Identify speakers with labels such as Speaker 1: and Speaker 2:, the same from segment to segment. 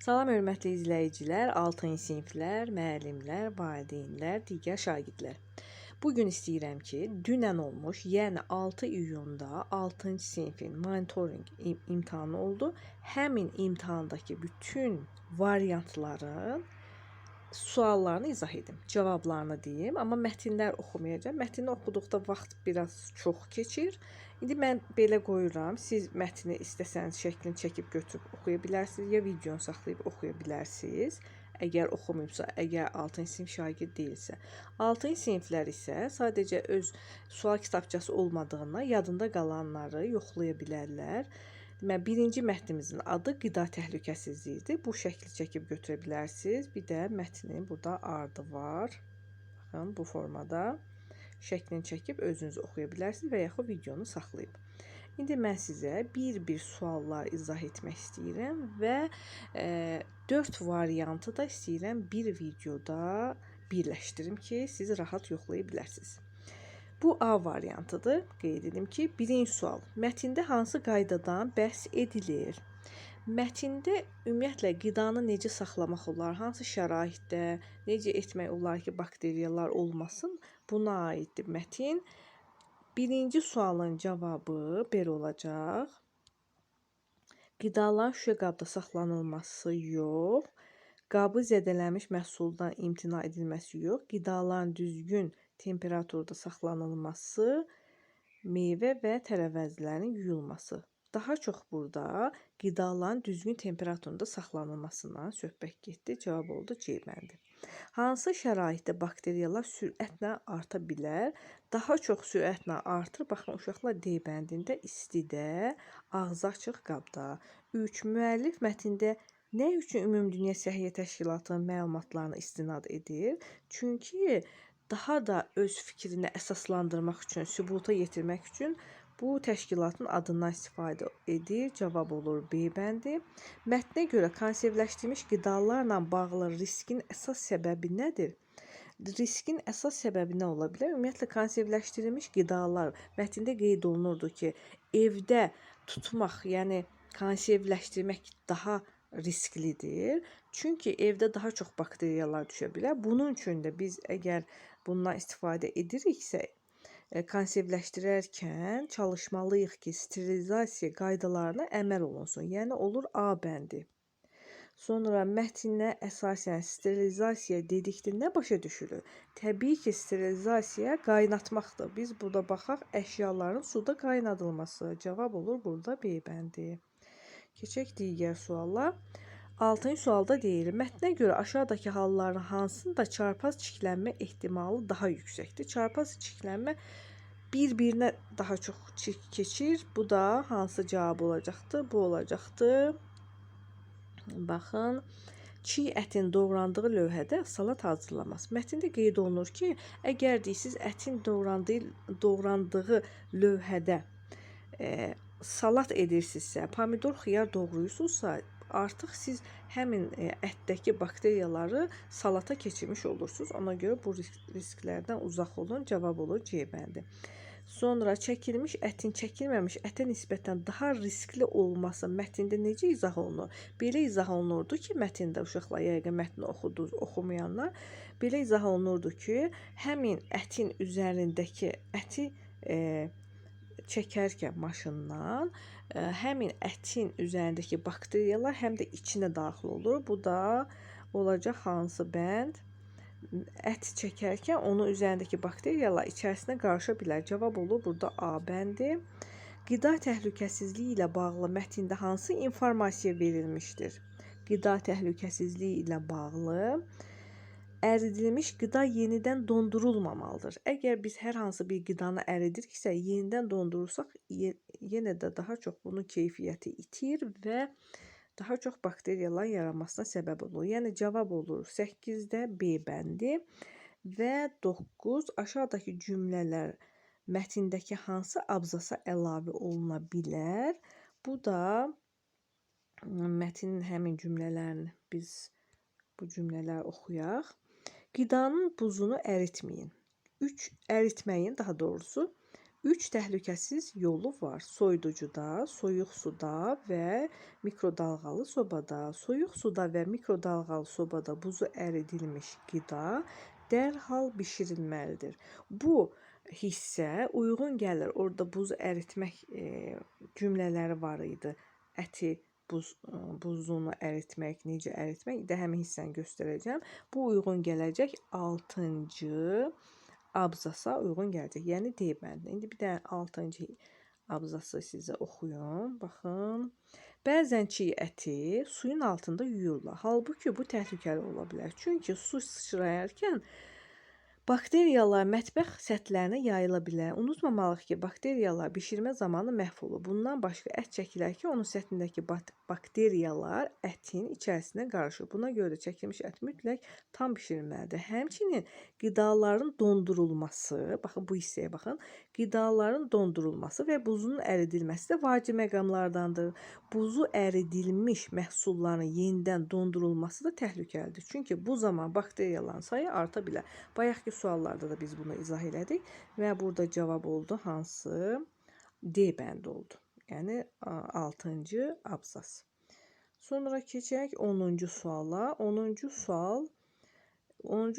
Speaker 1: Salam hörmətli izləyicilər, 6-cı siniflər, müəllimlər, valideynlər, digər şagirdlər. Bugün istəyirəm ki, dünən olmuş, yəni 6 iyunda 6-cı sinifin monitorinq imtahanı oldu. Həmin imtahandakı bütün variantların suallarını izah edim, cavablarını deyim, amma mətnlər oxumayacağam. Mətni oxuduqda vaxt biraz çox keçir. İndi mən belə qoyuram. Siz mətni istəsəniz şəklini çəkib götürüb oxuya bilərsiniz, ya videonu saxlayıb oxuya bilərsiniz. Əgər oxumayıbsa, əgər 6-cı sinif şagird deyilsə. 6-cı siniflər isə sadəcə öz sual kitabçası olmadığından yadında qalanları yoxlaya bilərlər. Deməli, birinci mətnimizin adı qida təhlükəsizliyidir. Bu şəkli çəkib götürə bilərsiniz. Bir də mətnin burada ardı var. Baxın, bu formada şəklini çəkib özünüz oxuya bilərsiniz və yaxud videonu saxlayıb. İndi mən sizə bir-bir suallar izah etmək istəyirəm və 4 variantı da istəyirəm bir videoda birləşdirim ki, siz rahat yoxlaya bilərsiniz. Bu A variantıdır. Qeyd edim ki, birinci sual. Mətndə hansı qaydadan bəhs edilir? Mətndə ümumiyyətlə qidanı necə saxlamaq olar? Hansı şəraitdə, necə etmək olar ki, bakteriyalar olmasın? Buna aiddir mətin. Birinci sualın cavabı belə olacaq. Qidaların şüşə qabda saxlanılması yox. Qabı zədələnmiş məhsuldan imtina edilməsi yox. Qidaların düzgün temperaturda saxlanılması, meyvə və tərəvəzlərin yuyulması. Daha çox burada qidaların düzgün temperaturda saxlanılmasından söhbət getdi. Cavab oldu C bəndi. Hansı şəraitdə bakteriyalar sürətlə arta bilər? Daha çox sürətlə artır. Baxın, uşaqlar D bəndində istidə, ağzı açıq qabda. 3. Müəllif mətndə nə üçün Ümumdünya Səhiyyə Təşkilatının məlumatlarına istinad edir? Çünki daha da öz fikrini əsaslandırmaq üçün, sübuta yetirmək üçün bu təşkilatın adından istifadə edir. Cavab olur B bəndi. Mətnə görə konservləşdirilmiş qidalarla bağlı riskin əsas səbəbi nədir? Riskin əsas səbəbi nə ola bilər? Ümumiyyətlə, konservləşdirilmiş qidalar mətndə qeyd olunurdu ki, evdə tutmaq, yəni konservləşdirmək daha risklidir. Çünki evdə daha çox bakteriyalar düşə bilər. Bunun üçün də biz əgər bundan istifadə ediriksə, konservləşdirərkən çalışmalıyıq ki, sterilizasiya qaydalarına əməl olunsun. Yəni olur A bəndi. Sonra mətnə əsasən sterilizasiya dedikdə nə başa düşülür? Təbii ki, sterilizasiya qaynatmaqdır. Biz burada baxaq, əşyaların suda qaynadılması. Cavab olur burada B bəndi. Keçək digər suala. 6-cı sualda deyilir, mətnə görə aşağıdakı halların hansında çarpaz çirklənmə ehtimalı daha yüksəkdir? Çarpaz çirklənmə bir-birinə daha çox keçir. Bu da hansı cavab olacaqdır? Bu olacaqdır. Baxın, çiğ ətin doğrandığı lövhədə salat hazırlamaz. Mətndə qeyd olunur ki, əgər deyirsiniz ətin doğrandığı lövhədə salat edirsinizsə, pomidor, xiyar doğrayırsunuzsa, artıq siz həmin ətdəki bakteriyaları salata keçirmiş olursunuz. Ona görə bu risklərdən uzaq olun. Cavab olur C bəndi. Sonra çəkilmiş ətin çəkilməmiş ətə nisbətən daha riskli olması mətndə necə izah olunur? Belə izah olunurdu ki, mətndə uşaqlar yəqin mətni oxudunuz, oxumayanlar belə izah olunurdu ki, həmin ətin üzərindəki əti çəkərkən maşından həmin ətin üzərindəki bakteriyalar həm də içinə daxil olur. Bu da olacaq hansı bənd? Ət çəkərkən onun üzərindəki bakteriyalar içərisinə qarışa bilər. Cavab olur burada A bəndi. Qida təhlükəsizliyi ilə bağlı mətndə hansı informasiya verilmişdir? Qida təhlükəsizliyi ilə bağlı əridilmiş qida yenidən dondurulmamalıdır. Əgər biz hər hansı bir qidanı əridiriksə, yenidən dondurursaq, yenə də daha çox bunun keyfiyyəti itir və daha çox bakteriyalar yaranmasına səbəb olur. Yəni, cavab olur 8-də B bəndi və 9 aşağıdakı cümlələr mətndəki hansı abzasa əlavə oluna bilər? Bu da mətnin həmin cümlələrini biz bu cümlələri oxuyaq. Qidanın buzunu əritməyin. Əritməyin daha doğrusu. 3 təhlükəsiz yolu var. Soyuducuda, soyuq suda və mikrodalğalı sobada. Soyuq suda və mikrodalğalı sobada buzu əridilmiş qida dərhal bişirilməlidir. Bu hissə uyğun gəlir. Orada buzu əritmək cümlələri var idi. Əti buzunu əritmək, necə əritmək də həmin hissəni göstərəcəm. Bu uyğun gələcək 6-cı abzasa uyğun gələcək. Yəni D bəndi. İndi bir də 6-cı abzası sizə oxuyum. Baxın. Bəzən çiy əti suyun altında yuyurlar. Halbuki bu təhlükəli ola bilər. Çünki su sıçrayarkən bakteriyalar mətbəx səthlərinə yayıla bilər. Unutmamalıyıq ki, bakteriyalar bişirmə zamanı məhv olur. Bundan başqa ət çəkilərkən onun səthindəki bakteriyalar ətin içərisinə qarışır. Buna görə də çəkilmiş ət mütləq tam bişirilməlidir. Həmçinin qidaların dondurulması, baxın bu hissəyə baxın, qidaların dondurulması və buzun əridilməsi də vacib məqamlardandır. Buzu əridilmiş məhsulların yenidən dondurulması da təhlükəlidir. Çünki bu zaman bakteriyaların sayı arta bilər. Bayaqki suallarda da biz bunu izah elədik və burada cavab oldu hansı? D bəndi oldu. Yəni 6-cı abzas. Sonra keçək 10-cu suala. 10-cu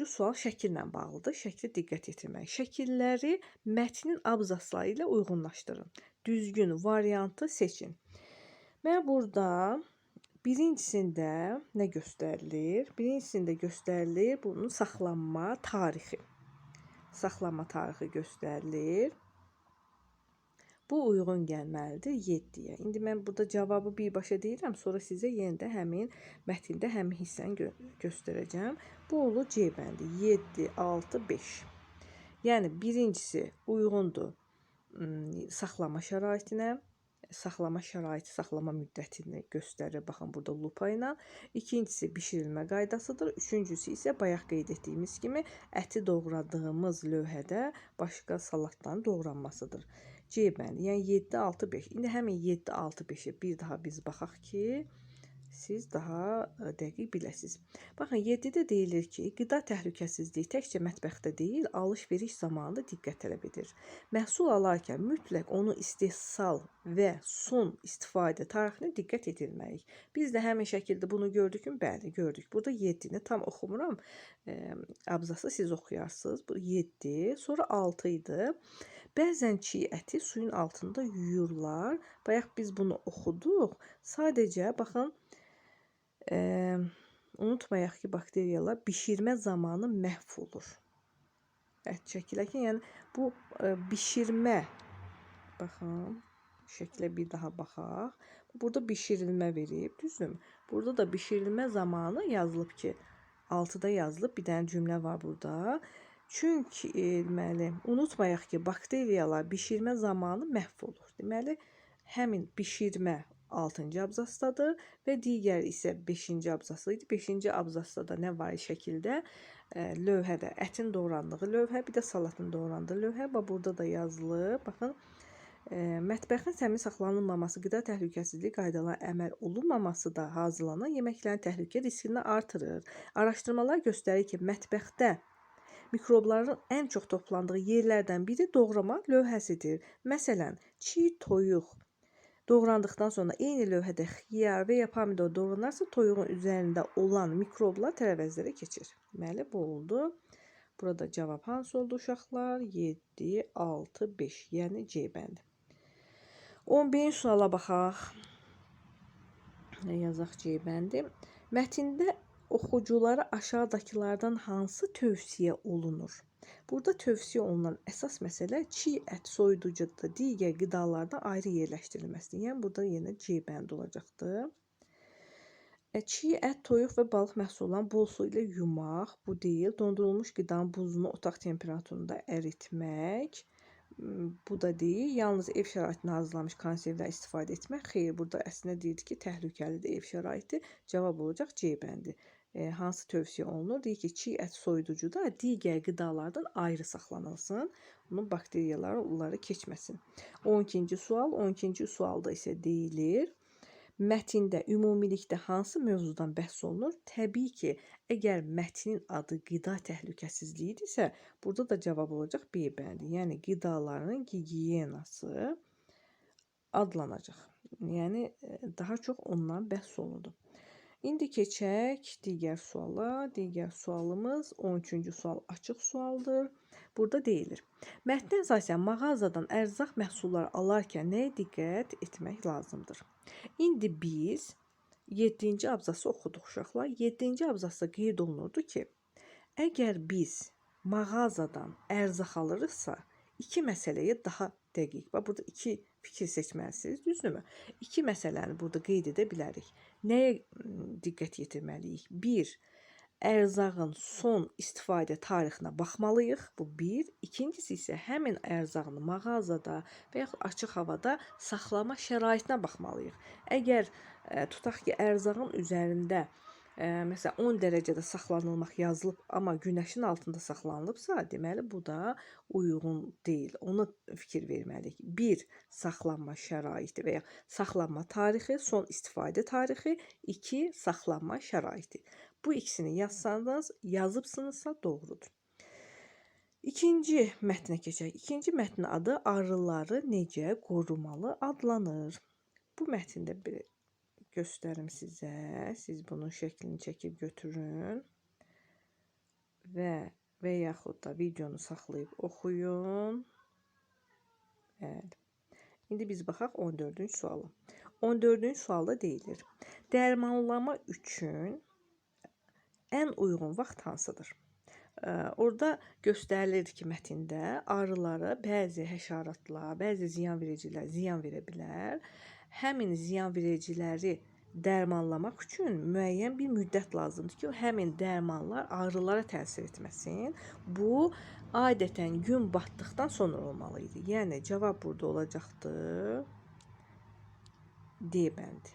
Speaker 1: sual şəkillə bağlıdır. Şəklə diqqət yetirmək. Şəkilləri mətnin abzasları ilə uyğunlaşdırın. Düzgün variantı seçin. Mən burada birincisində nə göstərilir? Birincisində göstərilir bunun saxlanma tarixi. Saxlanma tarixi göstərilir. Bu uyğun gəlməlidir 7-yə. İndi mən burada cavabı birbaşa deyirəm, sonra sizə yenə də həmin mətndə həmin hissəni göstərəcəm. Bu olur C bəndi. 7, 6, 5. Yəni birincisi uyğundur saxlama şəraitinə. Saxlama şəraiti, saxlama müddətini göstərir. Baxın burada lupa ilə. İkincisi bişirilmə qaydasıdır. Üçüncüsü isə bayaq qeyd etdiyimiz kimi əti doğradığımız lövhədə başqa salatların doğranmasıdır. C bəndi. Yəni 7, 6, 5. İndi həmin 7, 6, 5-ə bir daha biz baxaq ki, siz daha dəqiq biləsiniz. Baxın 7-də deyilir ki, qida təhlükəsizliyi təkcə mətbəxdə deyil, alış-veriş zamanında diqqət tələb edir. Məhsul alarkən mütləq onun istehsal və son istifadə tarixinə diqqət yetirməliyik. Biz də həmin şəkildə bunu gördük mü? Bəli, gördük. Burada 7-ni tam oxumuram. Abzası siz oxuyarsınız. Bu 7, sonra 6 idi. Bəzən çiy əti suyun altında yuyurlar. Bayaq biz bunu oxuduq. Sadəcə baxın, unutmayaq ki, bakteriyalar bişirmə zamanı məhv olur. Ət çəkilərkən, yəni bu bişirmə, baxın, şəklə bir daha baxaq. Burada bişirilmə verib, düzdür? Burada da bişirilmə zamanı yazılıb ki, 6-da yazılıb, bir dənə cümlə var burada. Çünki, deməli, unutmayaq ki, bakteriyalar bişirmə zamanı məhv olur. Deməli, həmin bişirmə 6-cı abzasdadır və digər isə 5-ci abzasda idi. 5-ci abzasda da nə var şəkildə? Lövhədə ətin doğrandığı lövhə, bir də salatın doğrandığı lövhə. Burada da yazılıb. Baxın, mətbəxin təmiz saxlanılmaması, qida təhlükəsizliyi qaydalarına əməl olunmaması da hazırlanan yeməklərin təhlükə riskini artırır. Araşdırmalar göstərir ki, mətbəxdə mikrobların ən çox toplandığı yerlərdən biri doğrama lövhəsidir. Məsələn, çiy toyuq doğrandıqdan sonra eyni lövhədə xiyar və ya pomidor doğranarsa, toyuğun üzərində olan mikroblar tərəvəzlərə keçir. Deməli, bu oldu. Burada cavab hansı oldu uşaqlar? 7, 6, 5. Yəni C bəndi. 11-ci suala baxaq. Yazaq C bəndi. Mətndə oxuculara aşağıdakılardan hansı tövsiyə olunur? Burada tövsiyə olunan əsas məsələ çiy ət soyuducuda digər qidalardan ayrı yerləşdirilməsidir. Yəni burada yenə C bəndi olacaqdır. Çiy ət, toyuq və balıq məhsullarını bol su ilə yumaq, bu deyil. Dondurulmuş qidanın buzunu otaq temperaturunda əritmək, bu da deyil. Yalnız ev şəraitində hazırlanmış konservlər istifadə etmək. Xeyr, burada əslində deyildi ki, təhlükəlidir ev şəraiti. Cavab olacaq C bəndi. Hansı tövsiyə olunur? Deyir ki, çiy ət soyuducuda digər qidalardan ayrı saxlanılsın. Onun bakteriyaları onları keçməsin. 12-ci sual. 12-ci sualda isə deyilir. Mətndə ümumilikdə hansı mövzudan bəhs olunur? Təbii ki, əgər mətnin adı qida təhlükəsizliyidirsə, burada da cavab olacaq B bəndi. Yəni qidaların gigiyenası adlanacaq. Yəni daha çox ondan bəhs olundu. İndi keçək digər suala. Digər sualımız 13-cü sual açıq sualdır. Burada deyilir: mətnə əsasən mağazadan ərzaq məhsulları alarkən nəyə diqqət etmək lazımdır? İndi biz 7-ci abzası oxuduq uşaqlar. 7-ci abzasda qeyd olunurdu ki, əgər biz mağazadan ərzaq alırıqsa, iki məsələyə daha dəqiq. Burada iki fikir seçməlisiniz, düzdürmü? İki məsələni burada qeyd edə bilərik. Nəyə diqqət yetirməliyik? 1. Ərzağın son istifadə tarixinə baxmalıyıq. Bu 1. İkincisi isə həmin ərzağın mağazada və yaxud açıq havada saxlama şəraitinə baxmalıyıq. Əgər tutaq ki, ərzağın üzərində məsələn 10 dərəcədə saxlanılmaq yazılıb, amma günəşin altında saxlanılıbsa, deməli bu da uyğun deyil. Ona fikir verməliyik. 1. Saxlanma şəraiti və ya saxlanma tarixi, son istifadə tarixi. 2. Saxlanma şəraiti. Bu ikisini yazıbsınızsa doğrudur. İkinci mətnə keçək. İkinci mətnin adı arıları necə qorumalı adlanır. Bu mətndə bir göstərim sizə. Siz bunun şəklini çəkib götürün və yaxud da videonu saxlayıb oxuyun. Bəli. İndi biz baxaq 14-cü suala. 14-cü sualda deyilir: dərmanlama üçün ən uyğun vaxt hansıdır? Orada göstərilir ki, mətndə arılara bəzi həşəratlar, bəzi ziyanvericilər ziyan verə bilər. Həmin ziyanvericiləri dərmanlamaq üçün müəyyən bir müddət lazımdır ki, həmin dərmanlar arılara təsir etməsin. Bu adətən gün batdıqdan sonra olmalı idi. Yəni cavab burada olacaqdır D bəndi.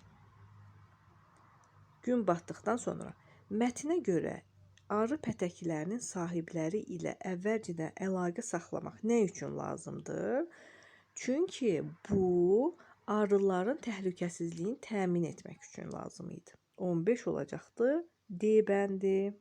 Speaker 1: Gün batdıqdan sonra. Mətnə görə arı pətəklərinin sahibləri ilə əvvəlcədən əlaqə saxlamaq nə üçün lazımdır? Çünki bu arıların təhlükəsizliyini təmin etmək üçün lazım idi. 15 olacaqdır D bəndi.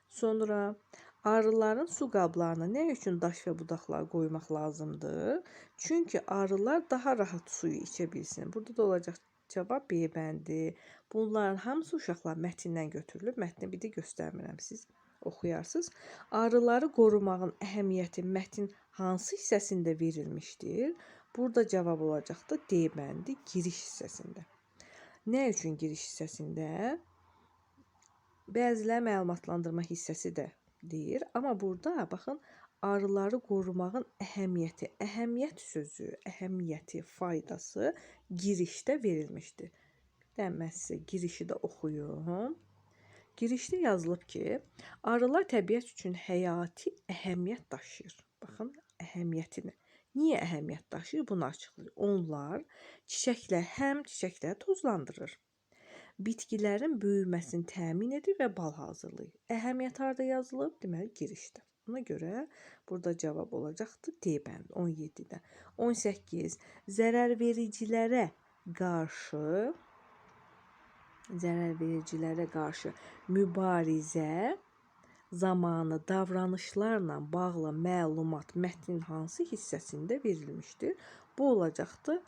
Speaker 1: Sonra arıların su qablarına nə üçün daş və budaqlar qoymaq lazımdır? Çünki arılar daha rahat suyu içə bilsin. Burada da olacaq cavab B bəndi. Bunların hamısı uşaqlar mətndən götürülüb. Mətni bir də göstərmirəm, siz oxuyarsınız. Arıları qorumağın əhəmiyyəti mətnin hansı hissəsində verilmişdir? Burada cavab olacaqdır D bəndi, giriş hissəsində. Nə üçün giriş hissəsində? Bəziləri məlumatlandırma hissəsi də deyir. Amma burada baxın, arıları qorumağın əhəmiyyəti, əhəmiyyət sözü, əhəmiyyəti, faydası girişdə verilmişdir. Mən sizə girişi də oxuyum. Girişdə yazılıb ki, arılar təbiət üçün həyati əhəmiyyət daşıyır. Baxın, əhəmiyyətini. Niyə əhəmiyyət daşıyır? Bunu açıqlayır. Onlar həm çiçəkləri tozlandırır. Bitkilərin böyüməsini təmin edir və bal hazırlayır. Əhəmiyyət harda yazılıb? Deməli, girişdə. Ona görə burada cavab olacaqdır D bəndi 17-də. 18. Zərərvericilərə qarşı mübarizə zamanı davranışlarla bağlı məlumat mətnin hansı hissəsində verilmişdir? Bu olacaqdır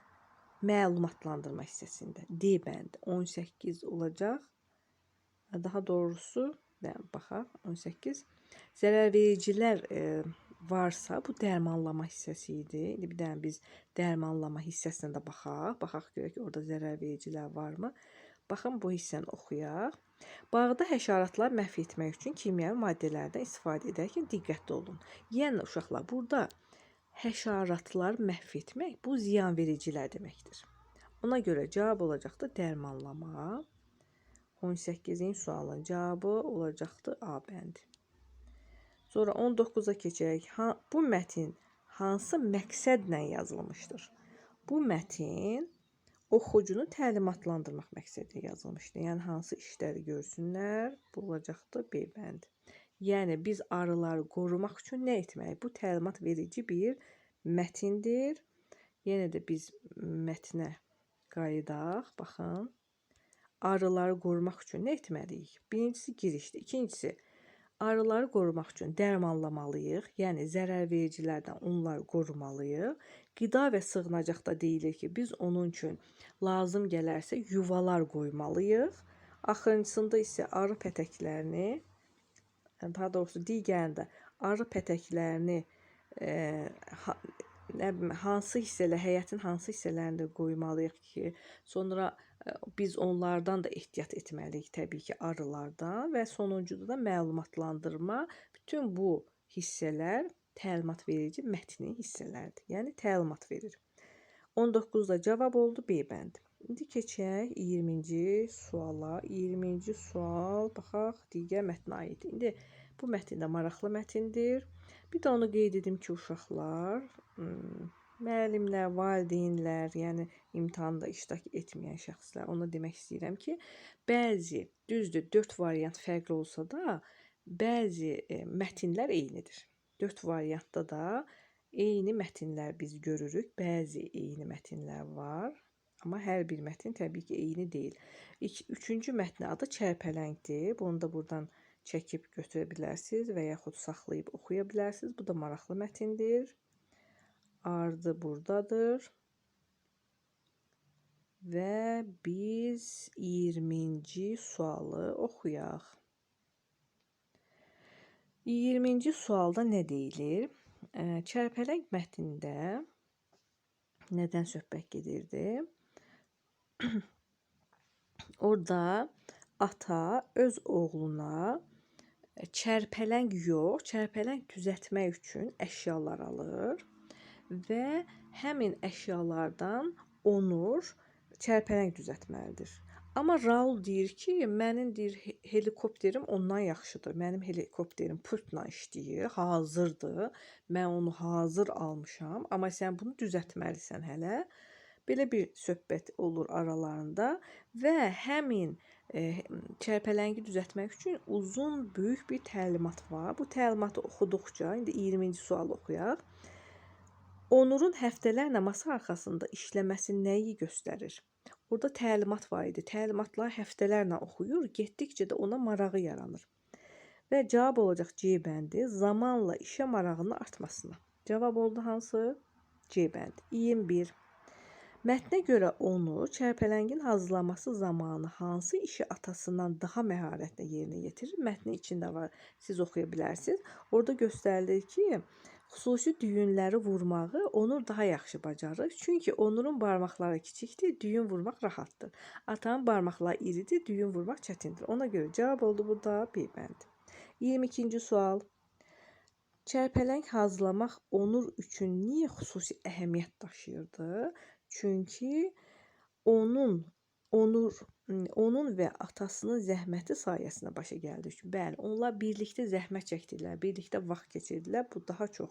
Speaker 1: məlumatlandırma hissəsində. D bəndi 18 olacaq. Daha doğrusu, baxaq 18. Zərərvericilər varsa, bu dərmanlama hissəsi idi. İndi bir dənə biz dərmanlama hissəsinə də baxaq. Baxaq görək ki, orada zərərvericilər varmı? Baxın, bu hissəni oxuyaq. Bağda həşəratlar məhv etmək üçün kimyəvi maddələrdən istifadə edərkən diqqətli olun. Yəni, uşaqlar, burada həşəratlar məhv etmək, bu ziyanvericilər deməkdir. Ona görə cavab olacaqdır dərmanlama. 18-ci sualın cavabı olacaqdır A bəndi. Sonra 19-a keçək. Bu mətin hansı məqsədlə yazılmışdır? Bu mətin oxucunu təlimatlandırmaq məqsədilə yazılmışdır. Yəni, hansı işləri görsünlər? Bu olacaqdır B bəndi. Yəni, biz arıları qorumaq üçün nə etməliyik? Bu təlimat verici bir mətindir. Yenə də biz mətnə qayıdaq. Baxın. Arıları qorumaq üçün nə etməliyik? Birincisi girişdir. İkincisi, arıları qorumaq üçün dərmanlamalıyıq. Yəni zərərvericilərdən onları qorumalıyıq. Qida və sığınacaqda deyilir ki, biz onun üçün lazım gələrsə yuvalar qoymalıyıq. Axırıncısında isə arı pətəklərini, daha doğrusu digərində arı pətəklərini hansı hissələr, həyətin hansı hissələrində qoymalıyıq ki, sonra biz onlardan da ehtiyat etməliyik təbii ki, arılardan və sonuncuda da məlumatlandırma. Bütün bu hissələr təlimat verici mətnin hissələridir. Yəni təlimat verir. 19-da cavab oldu B bəndi. İndi keçək 20-ci suala. 20-ci sual, baxaq, digər mətnə aid. İndi bu mətn də maraqlı mətindir. Bir də onu qeyd edim ki, uşaqlar, müəllimlər, valideynlər, yəni imtahanda iştirak etməyən şəxslər, ona demək istəyirəm ki, bəzi, düzdür, 4 variant fərqli olsa da, bəzi mətnlər eynidir. 4 variantda da eyni mətnlər biz görürük, bəzi eyni mətnlər var, amma hər bir mətn təbii ki, eyni deyil. Üçüncü mətnin adı çərpələngdir, bunu da buradan çəkib götürə bilərsiniz və yaxud saxlayıb oxuya bilərsiniz. Bu da maraqlı mətindir. Ardı buradadır. Və biz 20-ci sualı oxuyaq. 20-ci sualda nə deyilir? Çərpələng mətnində nədən söhbət gedirdi? Orada ata öz oğluna çərpələng yox, çərpələng düzəltmək üçün əşyalar alır və həmin əşyalardan Onur çərpələng düzəltməlidir. Amma Raul deyir ki, mənim deyir helikopterim ondan yaxşıdır. Mənim helikopterim pultla işləyir, hazırdır. Mən onu hazır almışam, amma sən bunu düzəltməlisən hələ. Belə bir söhbət olur aralarında və həmin çərpələngi düzəltmək üçün uzun, böyük bir təlimat var. Bu təlimatı oxuduqca, indi 20-ci sual oxuyaq. Onurun həftələrlə masa arxasında işləməsi nəyi göstərir? Orada təlimat var idi. Təlimatları həftələrlə oxuyur, getdikcə də ona marağı yaranır. Və cavab olacaq C bəndi, zamanla işə marağının artmasına. Cavab oldu hansı? C bəndi. 21. Mətnə görə Onur çərpələngin hazırlanması zamanı hansı işi atasından daha məharətlə yerinə yetirir? Mətnin içində var, siz oxuya bilərsiniz. Orada göstərilir ki, xüsusi düyünləri vurmağı Onur daha yaxşı bacarır. Çünki Onurun barmaqları kiçikdir, düyün vurmaq rahatdır. Atanın barmaqları iridir, düyün vurmaq çətindir. Ona görə cavab oldu burada B bəndi. 22-ci sual. Çərpələng hazırlamaq Onur üçün niyə xüsusi əhəmiyyət daşıyırdı? Çünki onun və atasının zəhməti sayəsində başa gəldi. Bəli, onlar birlikdə zəhmət çəkdilər, birlikdə vaxt keçirdilər. Bu daha çox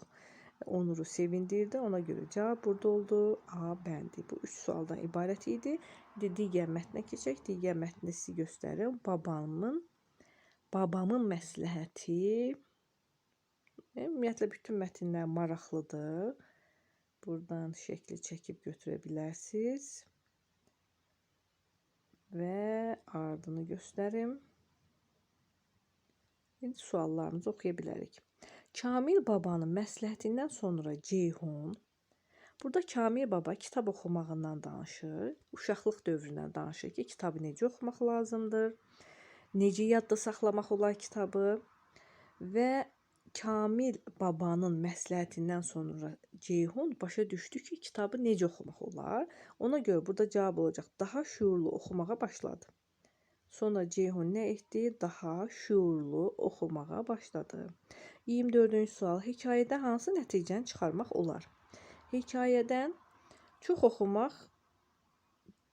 Speaker 1: Onuru sevindirdi. Ona görə cavab burada oldu. A bəndi. Bu 3 sualdan ibarət idi. İndi digər mətnə keçək. Digər mətni sizə göstərim. Babamın məsləhəti. Ümumiyyətlə bütün mətnlər maraqlıdır. Buradan şəkli çəkib götürə bilərsiniz. Və ardını göstərim. İndi suallarımızı oxuya bilərik. Kamil babanın məsləhətindən sonra Ceyhun, burada Kamil baba kitab oxumağından danışır, uşaqlıq dövründən danışır ki, kitabı necə oxumaq lazımdır, necə yadda saxlamaq olar kitabı və Kamil babanın məsləhətindən sonra Ceyhun başa düşdü ki, kitabı necə oxumaq olar. Ona görə burada cavab olacaq, daha şuurlu oxumağa başladı. Sonra Ceyhun nə etdi? Daha şuurlu oxumağa başladı. 24-cü sual. Hekayədə hansı nəticəni çıxarmaq olar? Hekayədən çox oxumaq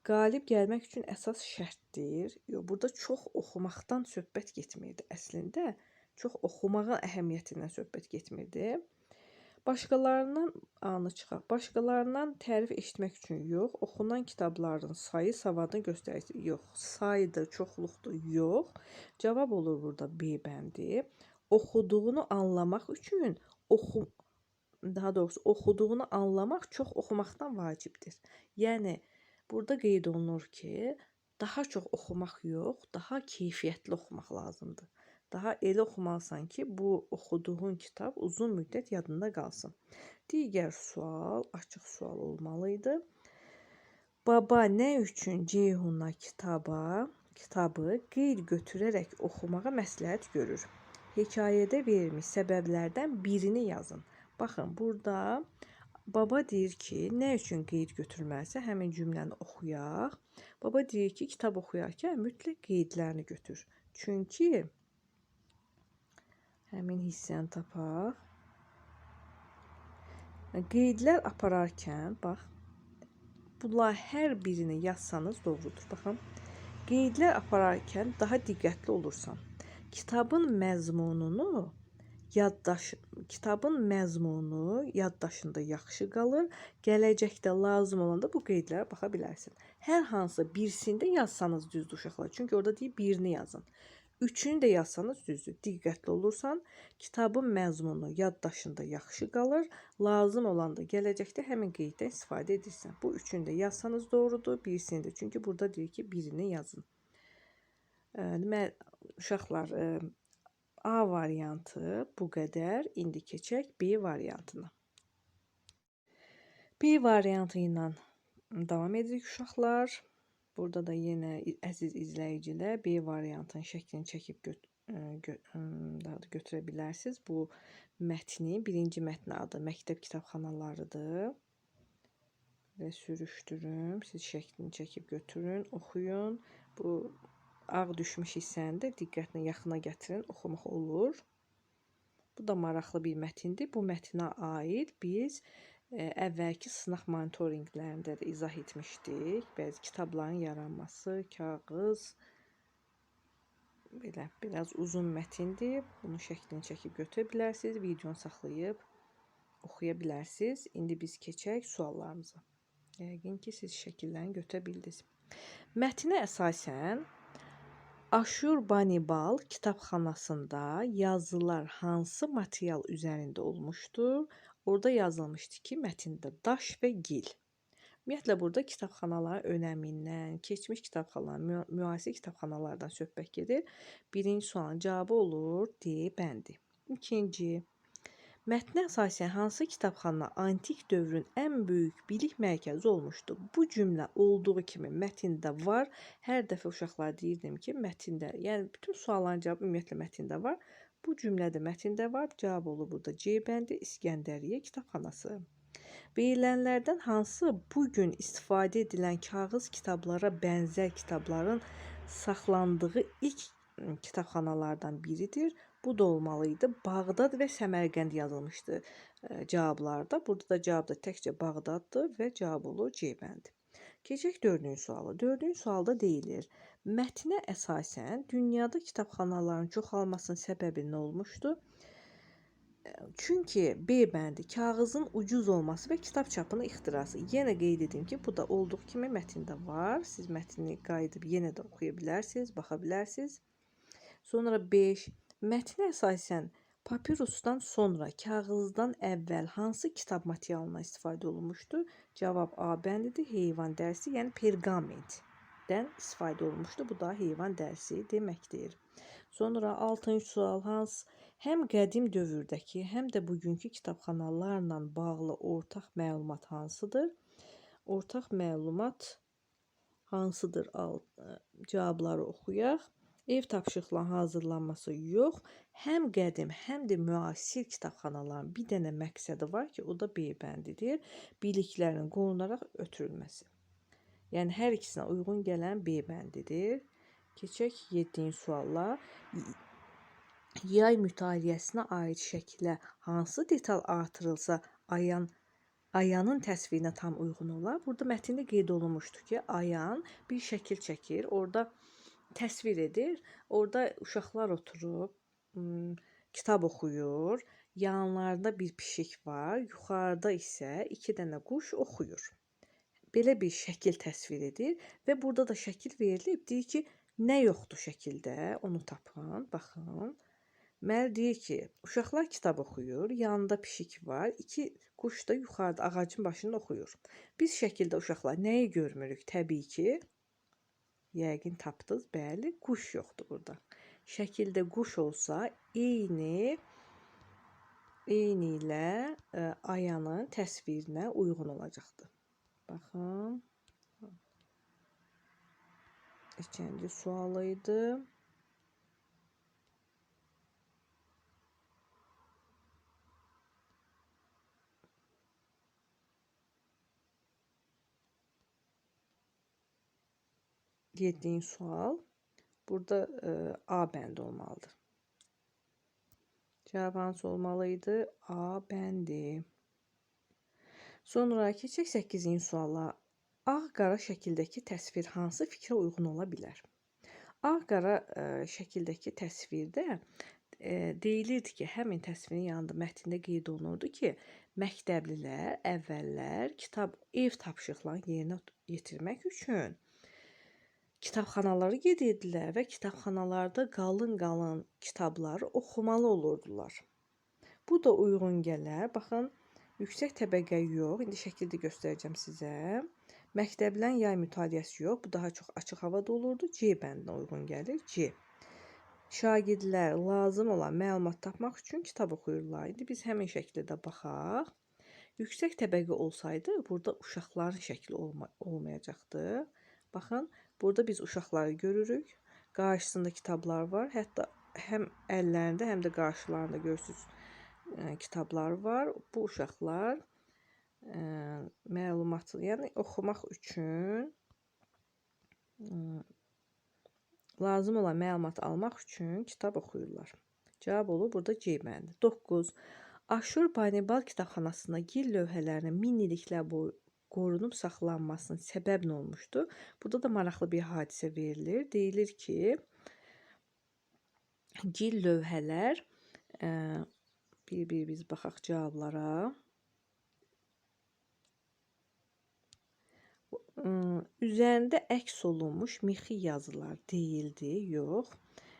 Speaker 1: qalib gəlmək üçün əsas şərtdir. Burada çox oxumaqdan söhbət getmirdi əslində. Çox oxumağın əhəmiyyətindən söhbət getmirdi. Başqalarından tərif eşitmək üçün yox, oxunan kitabların sayı savadını göstərir. Yox, sayıdır, çoxluqdur, yox. Cavab olur burada B bəndi. Oxuduğunu anlamaq üçün, daha doğrusu oxuduğunu anlamaq çox oxumaqdan vacibdir. Yəni, Burada qeyd olunur ki, daha çox oxumaq yox, daha keyfiyyətli oxumaq lazımdır. Daha elə oxumalısan ki, bu oxuduğun kitab uzun müddət yadında qalsın. Digər sual, açıq sual olmalı idi. Baba nə üçün Ceyhuna kitabı qeyd götürərək oxumağa məsləhət görür? Hekayədə verilmiş səbəblərdən birini yazın. Baxın, burada baba deyir ki, nə üçün qeyd götürməlisə, həmin cümləni oxuyaq. Baba deyir ki, kitab oxuyarkən mütləq qeydlərini götür. Çünki həmin hissəni tapaq. Qeydlər apararkən, bax, bunlar hər birini yazsanız doğrudur. Baxın, qeydlər apararkən daha diqqətli olursan. Kitabın məzmununu yaddaşında yaxşı qalır. Gələcəkdə lazım olanda bu qeydlərə baxa bilərsən. Hər hansı birisində yazsanız düzdür uşaqlar. Çünki orada deyir birini yazın. Üçünü də yazsanız düzdür. Diqqətli olursan, kitabın məzmunu yaddaşında yaxşı qalır. Lazım olanda gələcəkdə həmin qeyddən istifadə edirsən. Bu üçünü də yazsanız doğrudur. Birisini də. Çünki burada deyir ki, birini yazın. Uşaqlar, A variantı bu qədər. İndi keçək B variantına. B variantı ilə davam edirik uşaqlar. Burada da yenə əziz izləyicilər B variantının şəklini çəkib götürə bilərsiniz. Bu mətni, birinci mətnin adı məktəb kitabxanalarıdır. Və sürüşdürün, siz şəklini çəkib götürün, oxuyun. Bu ağ düşmüş hissəni də diqqətlə yaxına gətirin, oxumaq olur. Bu da maraqlı bir mətindir. Bu mətnə aid biz əvvəlki sınaq monitorinqlərində də izah etmişdik. Bəzi kitabların yaranması, kağız, belə biraz uzun mətindir. Bunun şəklini çəkib götürə bilərsiniz, videonu saxlayıb oxuya bilərsiniz. İndi biz keçək suallarımıza. Yəqin ki, siz şəkillərini götürə bildiniz. Mətnə əsasən Aşurbanipal kitabxanasında yazılar hansı material üzərində olmuşdur? Orada yazılmışdı ki, mətndə daş və gil. Ümumiyyətlə, burada kitabxanaların önəmindən, keçmiş kitabxanalar, müasir kitabxanalardan söhbət gedir. Birinci sualın cavabı olur D bəndi. İkinci, mətnə əsasən hansı kitabxana antik dövrün ən böyük bilik mərkəzi olmuşdur? Bu cümlə olduğu kimi mətndə var. Hər dəfə uşaqlar deyirdim ki, mətndə, yəni bütün sualların cavabı ümumiyyətlə mətndə var. Bu cümlədə mətndə var. Cavab olur burada C bəndi, İskəndəriyyə kitabxanası. Verilənlərdən hansı bugün istifadə edilən kağız kitablara bənzər kitabların saxlandığı ilk kitabxanalardan biridir? Bu da olmalıydı. Bağdad və Səmərqənd yazılmışdı cavablarda. Burada da cavab da təkcə Bağdaddır və cavab olur C bəndi. Keçək dördüncü suala. Dördüncü sualda deyilir, mətnə əsasən dünyada kitabxanaların çoxalmasının səbəbi nə olmuşdu? Çünki B bəndi kağızın ucuz olması və kitab çapının ixtirası. Yenə qeyd edim ki, bu da olduğu kimi mətndə var. Siz mətni qayıdıb yenə də oxuya bilərsiniz, baxa bilərsiniz. Sonra 5. Mətnə əsasən papirusdan sonra kağızdan əvvəl hansı kitab materialından istifadə olunmuşdur? Cavab A bəndidir. Heyvan dərsi, yəni perqamentdən istifadə olunmuşdur. Bu da heyvan dərsi deməkdir. Sonra 6-cı sual həm qədim dövrdəki, həm də bugünkü kitabxanalarla bağlı ortaq məlumat hansıdır? Ortaq məlumat hansıdır? Cavabları oxuyaq. Ev tapşırıqlarının hazırlanması yox. Həm qədim, həm də müasir kitabxanaların bir dənə məqsədi var ki, o da B bəndidir. Biliklərin qorunaraq ötürülməsi. Yəni, hər ikisinə uyğun gələn B bəndidir. Keçək 7-ci sualla. Yay mütaliəsinə aid şəkilə hansı detal artırılsa ayanın təsvirinə tam uyğun olar? Burada mətndə qeyd olunmuşdu ki, ayan bir şəkil çəkir, orada təsvir edir. Orada uşaqlar oturub kitab oxuyur. Yanlarında bir pişik var, yuxarıda isə 2 dənə quş oxuyur. Belə bir şəkil təsvir edir və burada da şəkil verilib. Deyir ki, nə yoxdur şəkildə? Onu tapın, baxın. Deməli deyir ki, uşaqlar kitab oxuyur, yanında pişik var, iki quş da yuxarıda ağacın başında oxuyur. Biz şəkildə uşaqlar nəyi görmürük? Təbii ki, yəqin tapdınız, bəli, quş yoxdur burada. Şəkildə quş olsa eyni ilə Ayanın təsvirinə uyğun olacaqdır. Baxın. İkinci sual idi. Yedinci sual. Burada A bəndi olmalıdır. Cavab hansı olmalıydı? A bəndi. Sonra keçək 8-ci suala. Ağ-qara şəkildəki təsvir hansı fikrə uyğun ola bilər? Ağ-qara şəkildəki təsvirdə deyilirdi ki, həmin təsvirin yanında mətndə qeyd olunurdu ki, məktəblilər əvvəllər ev tapşırıqlarını yerinə yetirmək üçün kitabxanalara gedirdilər və kitabxanalarda qalın kitabları oxumalı olurdular. Bu da uyğun gələr. Baxın, yüksək təbəqə yox. İndi şəkildə göstərəcəm sizə. Məktəblərin yay mütaliəsi yox. Bu daha çox açıq havada olurdu. C bəndinə uyğun gəlir. C. Şagirdlər lazım olan məlumat tapmaq üçün kitab oxuyurlar. İndi biz həmin şəkildə baxaq. Yüksək təbəqə olsaydı, burada uşaqların şəkli olmayacaqdı. Baxın, burada biz uşaqları görürük. Qarşısında kitablar var. Hətta həm əllərində, həm də qarşılarında görürsünüz kitablar var. Bu uşaqlar məlumatı, yəni oxumaq üçün lazım olan məlumat almaq üçün kitab oxuyurlar. Cavab olur burada C bəndi. 9. Aşurbanipal kitabxanasında gil lövhələrinin minilliklər boyu qorunub saxlanmasının səbəb nə olmuşdu? Burada da maraqlı bir hadisə verilir. Deyilir ki, gil lövhələr bir biz baxaq cavablara. Üzərində əks olunmuş mixi yazılar deyildi, yox.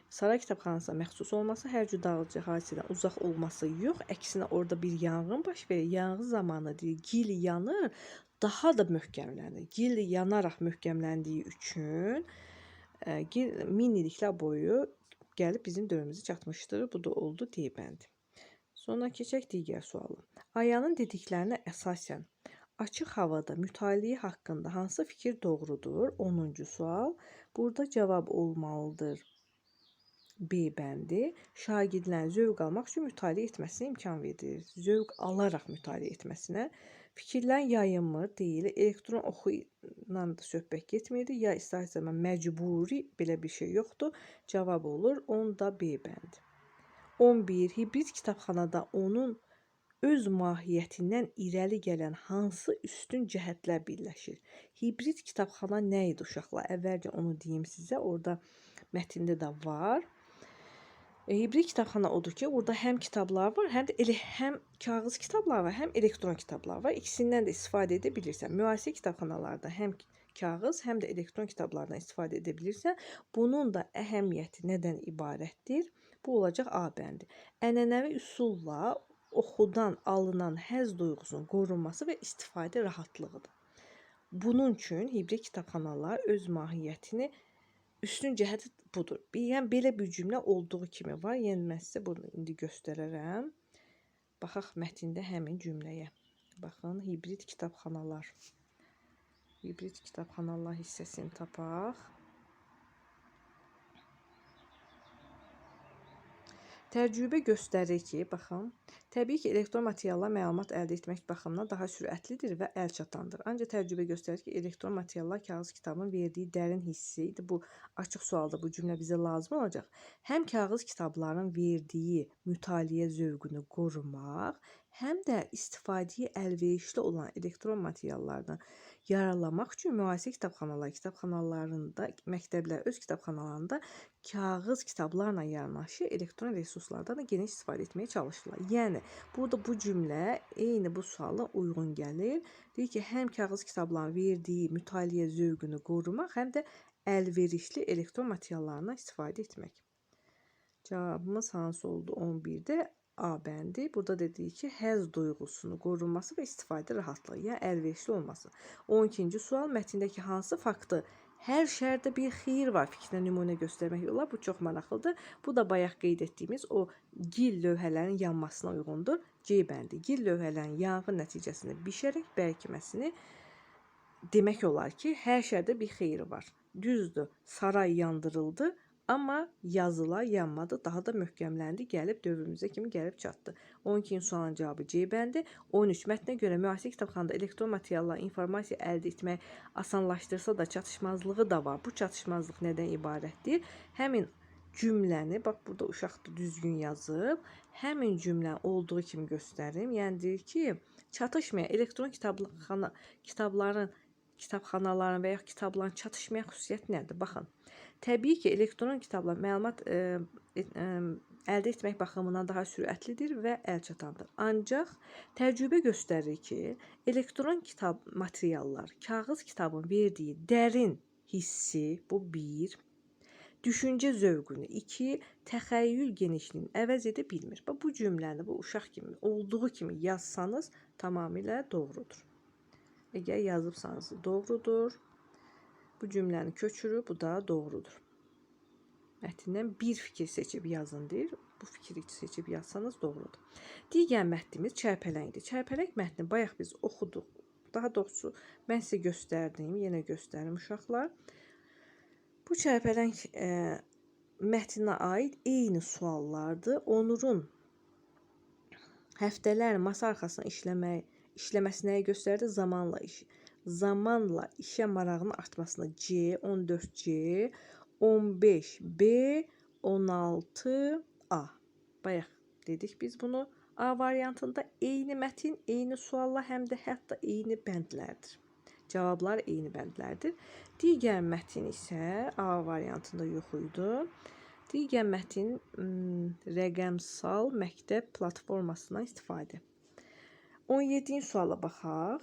Speaker 1: Saray kitabxanasına məxsus olması, hər cür dağıdıcı hadisədən uzaq olması yox. Əksinə orada bir yanğın baş verir. Yanğın zamanı deyir, gil yanır, daha da möhkəmlənir. Gil yanaraq möhkəmləndiyi üçün minilliklər boyu gəlib bizim dövrümüzə çatmışdır. Bu da oldu D bəndi. Sonra keçək digər suala. Ayanın dediklərinə əsasən açıq havada mütaliə haqqında hansı fikir doğrudur? 10-cu sual. Burada cavab olmalıdır B bəndi. Şagirdlərin zövq almaq üçün mütaliə etməsinə imkan verir. Zövq alaraq mütaliə etməsinə. Fikirlərin yayınmır, deyilir. Elektron oxu ilə da söhbət getmir. Ya istər-istəmə məcburi belə bir şey yoxdur. Cavab olur 10-da B bəndi. 11. Hibrid kitabxanada onun öz mahiyyətindən irəli gələn hansı üstün cəhətlər birləşir? Hibrid kitabxana nə idi uşaqlar? Əvvəlcə onu deyim sizə. Orada mətndə də var. Hibrid kitabxana odur ki, orada həm kitablar var, həm kağız kitablar var, həm elektron kitablar var. İkisindən də istifadə edə bilirsən. Müasir kitabxanalarda həm kağız, həm də elektron kitablardan istifadə edə bilirsən. Bunun da əhəmiyyəti nədən ibarətdir? Bu olacaq A bəndi. Ənənəvi üsulla oxudan alınan həzz duyğusunun qorunması və istifadə rahatlığıdır. Bunun üçün hibrid kitabxanalar öz mahiyyətini üstün cəhəti budur. Yəni belə bir cümlə olduğu kimi var. Yəni mən sizə bunu indi göstərərəm. Baxaq mətndə həmin cümləyə. Baxın, hibrid kitabxanalar. Hibrid kitabxanalar hissəsini tapaq. Təcrübə göstərir ki, baxın, təbii ki, elektron materiallar məlumat əldə etmək baxımından daha sürətlidir və əlçatandır. Ancaq təcrübə göstərir ki, elektron materiallar kağız kitabın verdiyi dərin hissi, bu açıq sualda bu cümlə bizə lazım olacaq. Həm kağız kitabların verdiyi mütaliə zövqünü qorumaq, həm də istifadəyə əlverişli olan elektron materiallardan yararlanmaq üçün müasir kitabxanalarında, məktəblər öz kitabxanalarında kağız kitablarla yanaşı elektron resurslardan da geniş istifadə etməyə çalışırlar. Yəni, burada bu cümlə eyni bu suala uyğun gəlir. Deyir ki, həm kağız kitabların verdiyi mütaliə zövqünü qorumaq, həm də əlverişli elektron materiallarından istifadə etmək. Cavabımız hansı oldu? 11'de A bəndi. Burada dediği ki, həzz duyğusunu qorunması və istifadə rahatlığı, yəni əlverişli olması. 12-ci sual, mətndəki hansı faktı hər şərdə bir xeyir var fikrinə nümunə göstərmək olar? Bu çox maraqlıdır. Bu da bayaq qeyd etdiyimiz o gil lövhələrin yanmasına uyğundur. C bəndi. Gil lövhələrin yanğın nəticəsində bişərək bərkiməsini demək olar ki, hər şərdə bir xeyir var. Düzdür, saray yandırıldı, amma yazılar yanmadı, daha da möhkəmləndi, gəlib dövrümüzə kimi gəlib çatdı. 12-ci sualın cavabı C bəndi. 13. Mətnə görə müasir kitabxanada elektron materiallar, informasiya əldə etmək asanlaşdırsa da çatışmazlığı da var. Bu çatışmazlıq nədən ibarətdir? Həmin cümləni, bax burada uşaq da düzgün yazıb, həmin cümləni olduğu kimi göstərim. Yəni deyir ki, çatışmayan elektron kitabxanaların və ya kitabların çatışmayan xüsusiyyəti nədir? Baxın. Təbii ki, elektron kitablar məlumat əldə etmək baxımından daha sürətlidir və əlçatandır. Ancaq təcrübə göstərir ki, elektron kitab materiallar kağız kitabın verdiyi dərin hissi, bu 1, düşüncə zövqünü 2, təxəyyül genişliyini əvəz edə bilmir. Bu cümləni bu uşaq kimi, olduğu kimi yazsanız tamamilə doğrudur. Əgər yazıbsanız doğrudur. Bu cümləni köçürüb, bu da doğrudur. Mətndən bir fikir seçib yazın deyir. Bu fikri seçib yazsanız doğrudur. Digər mətnimiz çərpələkdir. Çərpələk mətni bayaq biz oxuduq. Daha doğrusu mən sizə göstərdim, yenə göstərim uşaqlar. Bu çərpələk mətninə aid eyni suallardır. Onurun həftələr masa arxasına işləməsi nəyə göstərdi? Zamanla işə marağının artmasına. C, 14C, 15B, 16A. Bayaq dedik biz bunu. A variantında eyni mətin, eyni sualla, həm də hətta eyni bəndlərdir. Cavablar eyni bəndlərdir. Digər mətin isə A variantında yox idi. Digər mətin rəqəmsal məktəb platformasından istifadə. 17-ci suala baxaq.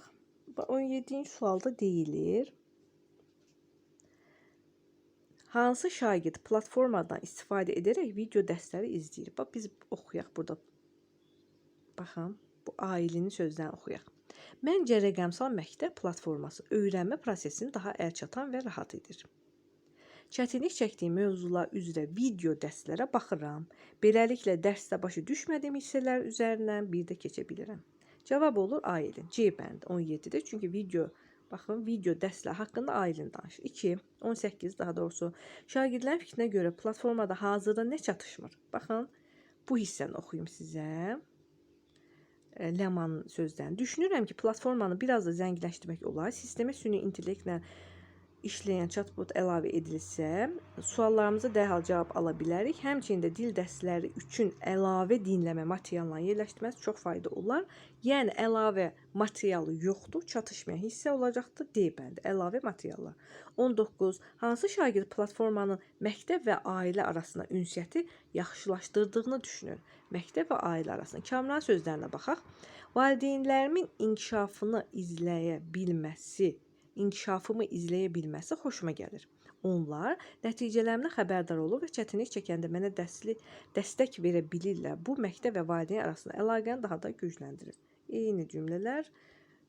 Speaker 1: 17-ci sualda deyilir. Hansı şagird platformadan istifadə edərək video dərsləri izləyir? Bax, biz oxuyaq burada. Baxın, bu ailənin sözlərini oxuyaq. Məncə rəqəmsal məktəb platforması öyrənmə prosesini daha əlçatan və rahat edir. Çətinlik çəkdiyim mövzular üzrə video dərslərə baxıram. Beləliklə, dərsdə başa düşmədiyim hissələr üzərindən bir də keçə bilirəm. Cavab olur Aylin. C bəndi 17-də. Çünki video dərslər haqqında Aylin danışır. 2, 18 daha doğrusu. Şagirdlərin fikrinə görə platformada hazırda nə çatışmır? Baxın, bu hissəni oxuyum sizə. Ləmanın sözlərini. Düşünürəm ki, platformanı biraz da zənginləşdirmək olar. Sistemə süni intellektlə işləyən chatbot əlavə edilsə, suallarımıza dərhal cavab ala bilərik. Həmçinin də dil dərsləri üçün əlavə dinləmə materiallarını yerləşdirməsi çox fayda olar. Yəni, əlavə materialı yoxdur, çatışmayan hissə olacaqdır. D bəndi, əlavə materiallar. 19. Hansı şagird platformanın məktəb və ailə arasında ünsiyyəti yaxşılaşdırdığını düşünür? Məktəb və ailə arasında. Kamran sözlərinə baxaq. Valideynlərimin inkişafımı izləyə bilməsi xoşuma gəlir. Onlar nəticələrimdən xəbərdar olur və çətinlik çəkəndə mənə dəstək verə bilirlər. Bu, məktəb və valideyn arasında əlaqəni daha da gücləndirir. Eyni cümlələr,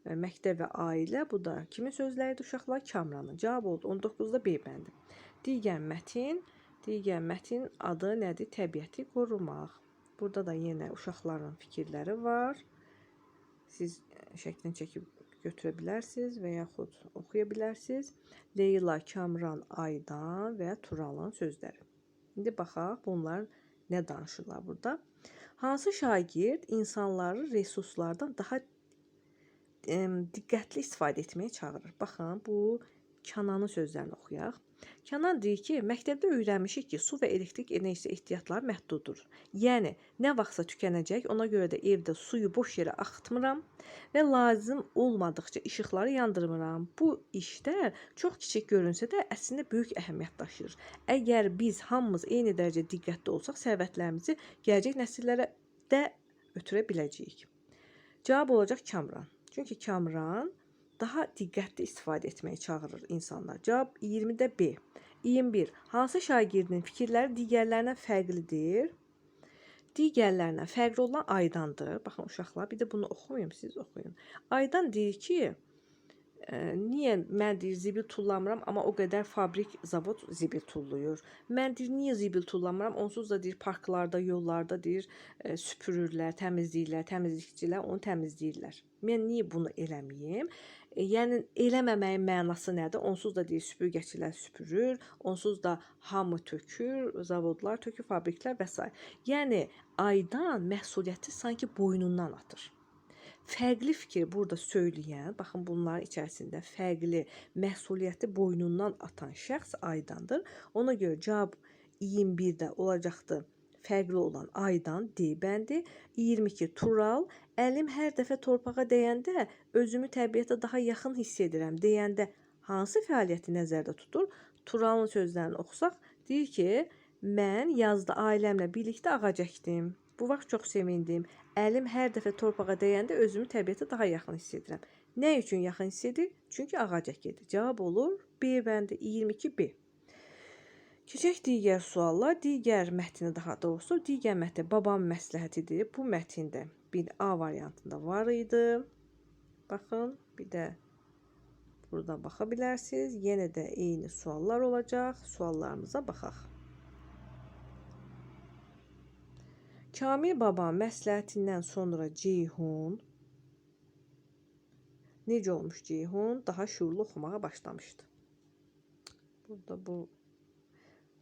Speaker 1: məktəb və ailə, bu da kimin sözləridir uşaqlar? Kamranın. Cavab oldu 19-da B bəndi. Digər mətin adı nədir? Təbiəti qorumaq. Burada da yenə uşaqların fikirləri var. Siz şəklini çəkib götürə bilərsiniz və yaxud oxuya bilərsiniz. Leyla, Kamran, Aydan və Turalın sözləri. İndi baxaq, bunlar nə danışırlar burada? Hansı şagird insanları resurslardan daha diqqətli istifadə etməyə çağırır? Baxın, bu Kənanın sözlərini oxuyaq. Kənan deyir ki, məktəbdə öyrənmişik ki, su və elektrik enerjisi ehtiyatları məhduddur. Yəni, nə vaxtsa tükənəcək, ona görə də evdə suyu boş yerə axıtmıram və lazım olmadıqca işıqları yandırmıram. Bu işlər çox kiçik görünsə də əslində böyük əhəmiyyət daşıyır. Əgər biz hamımız eyni dərəcədə diqqətli olsaq, sərvətlərimizi gələcək nəsillərə də ötürə biləcəyik. Cavab olacaq Kamran. Çünki Kamran daha diqqətli istifadə etməyə çağırır insanlar. Cavab 20-də B. 21. Hansı şagirdin fikirləri digərlərindən fərqlidir? Digərlərindən fərqli olan Aydandır. Baxın uşaqlar, bir də bunu oxuyum, siz oxuyun. Aydan deyir ki, niyə mən deyir zibil tullamıram, amma o qədər fabrik, zavod zibil tulluyur. Mən deyir niyə zibil tullamıram? Onsuz da deyir parklarda, yollarda deyir süpürürlər, təmizləyirlər, təmizlikçilər onu təmizləyirlər. Mən niyə bunu eləməyim? Yəni eləməməyin mənası nədir? Onsuz da deyir süpürgəçilər süpürür, onsuz da hamı tökür, zavodlar tökür, fabriklər və s. Yəni Aydan məsuliyyəti sanki boynundan atır. Fərqli fikir burada söyləyən, baxın bunların içərisində fərqli məsuliyyəti boynundan atan şəxs Aydandır. Ona görə cavab 21-də olacaqdır. Fərqli olan Aydan D bəndi. 22 Tural, əlim hər dəfə torpağa dəyəndə özümü təbiətə daha yaxın hiss edirəm deyəndə hansı fəaliyyəti nəzərdə tutur? Turalın sözlərini oxusaq, deyir ki, mən yazda ailəmlə birlikdə ağac əkdim. Bu vaxt çox sevindim. Əlim hər dəfə torpağa dəyəndə özümü təbiətə daha yaxın hiss edirəm. Nə üçün yaxın hiss edir? Çünki ağac əkirdi. Cavab olur B bəndi 22B. Keçək digər suallar. Digər mətni daha doğrusu, digər mətni babamın məsləhətidir. Bu mətndə bir A variantında var idi. Baxın, bir də burada baxa bilərsiniz. Yenə də eyni suallar olacaq. Suallarımıza baxaq. Kamil baba məsləhətindən sonra Ceyhun necə olmuş Ceyhun? Daha şuurlu oxumağa başlamışdı. Burada bu.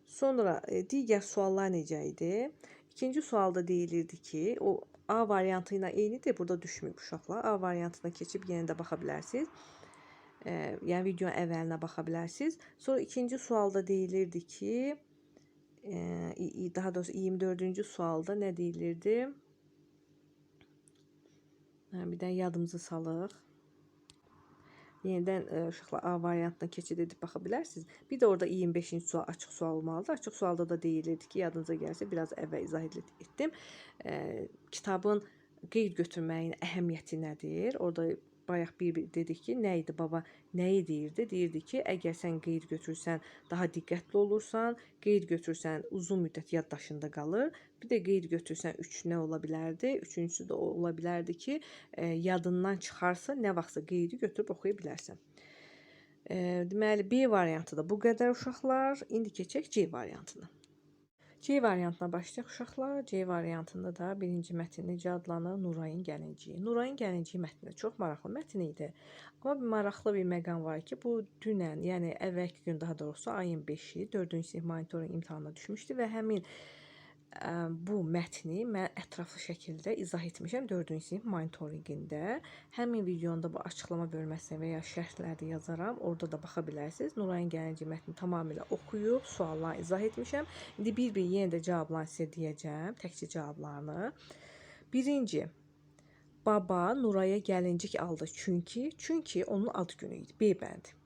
Speaker 1: Sonra digər suallar necə idi? İkinci sualda deyilirdi ki, o A variantı ilə eynidir. Burada düşməyib uşaqlar. A variantına keçib yenə də baxa bilərsiniz. Yəni videonun əvvəlinə baxa bilərsiniz. Sonra ikinci sualda deyilirdi ki, daha doğrusu 24-cü sualda nə deyilirdi? Bir də yadımızı salıq. Yenidən uşaqlar A variantına keçid edib baxa bilərsiniz. Bir də orada 25-ci sual açıq sual olmalıdır. Açıq sualda da deyilirdi ki, yadınıza gəlsə, biraz əvvəl izah etdim. Kitabın qeyd götürməyin əhəmiyyəti nədir? Orada bayaq bir dedik ki, nə idi baba, nəyi deyirdi? Deyirdi ki, əgər sən qeyd götürsən, daha diqqətli olursan, qeyd götürsən, uzun müddət yaddaşında qalır. Bir də qeyd götürsən 3 nə ola bilərdi? Üçüncüsü də ola bilərdi ki, yadından çıxarsa, nə vaxtsa qeydi götürüb oxuya bilərsən. Deməli, B variantı da bu qədər uşaqlar. İndi keçək C variantına. C variantına başlayaq uşaqlar. C variantında da birinci mətn necə adlanır? Nurayın gəlinciyi. Nurayın gəlinciyi mətni çox maraqlı mətn idi. Amma bir maraqlı bir məqam var ki, bu dünən, yəni əvvəlki gün daha doğrusu ayın 5-i 4-cü sinif monitorinq imtahanına düşmüşdü və həmin bu mətni mən ətraflı şəkildə izah etmişəm 4-cü sinif monitorinqində. Həmin videonda bu açıqlama bölməsinə və ya şərhlərdə yazaram. Orada da baxa bilərsiniz. Nurayın gəlinciyi mətni tamamilə oxuyub, suallarını izah etmişəm. İndi bir-bir yenə də cavablarını sizə deyəcəm, təkcə cavablarını. Birinci, baba Nuraya gəlincik aldı çünki onun ad günü idi. B bəndi.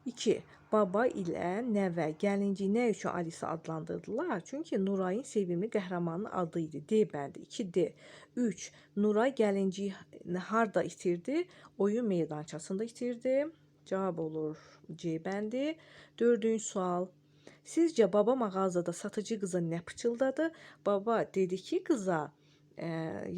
Speaker 1: 2. Baba ilə nəvə gəlinciyi nə üçün Alisa adlandırdılar? Çünki Nurayın sevimli qəhrəmanının adı idi. D bəndi. 2D. 3. Nuray gəlinciyi harda itirdi? Oyun meydançasında itirdi. Cavab olur C bəndi. 4-cü sual. Sizcə baba mağazada satıcı qıza nə pıçıldadı? Baba dedi ki qıza,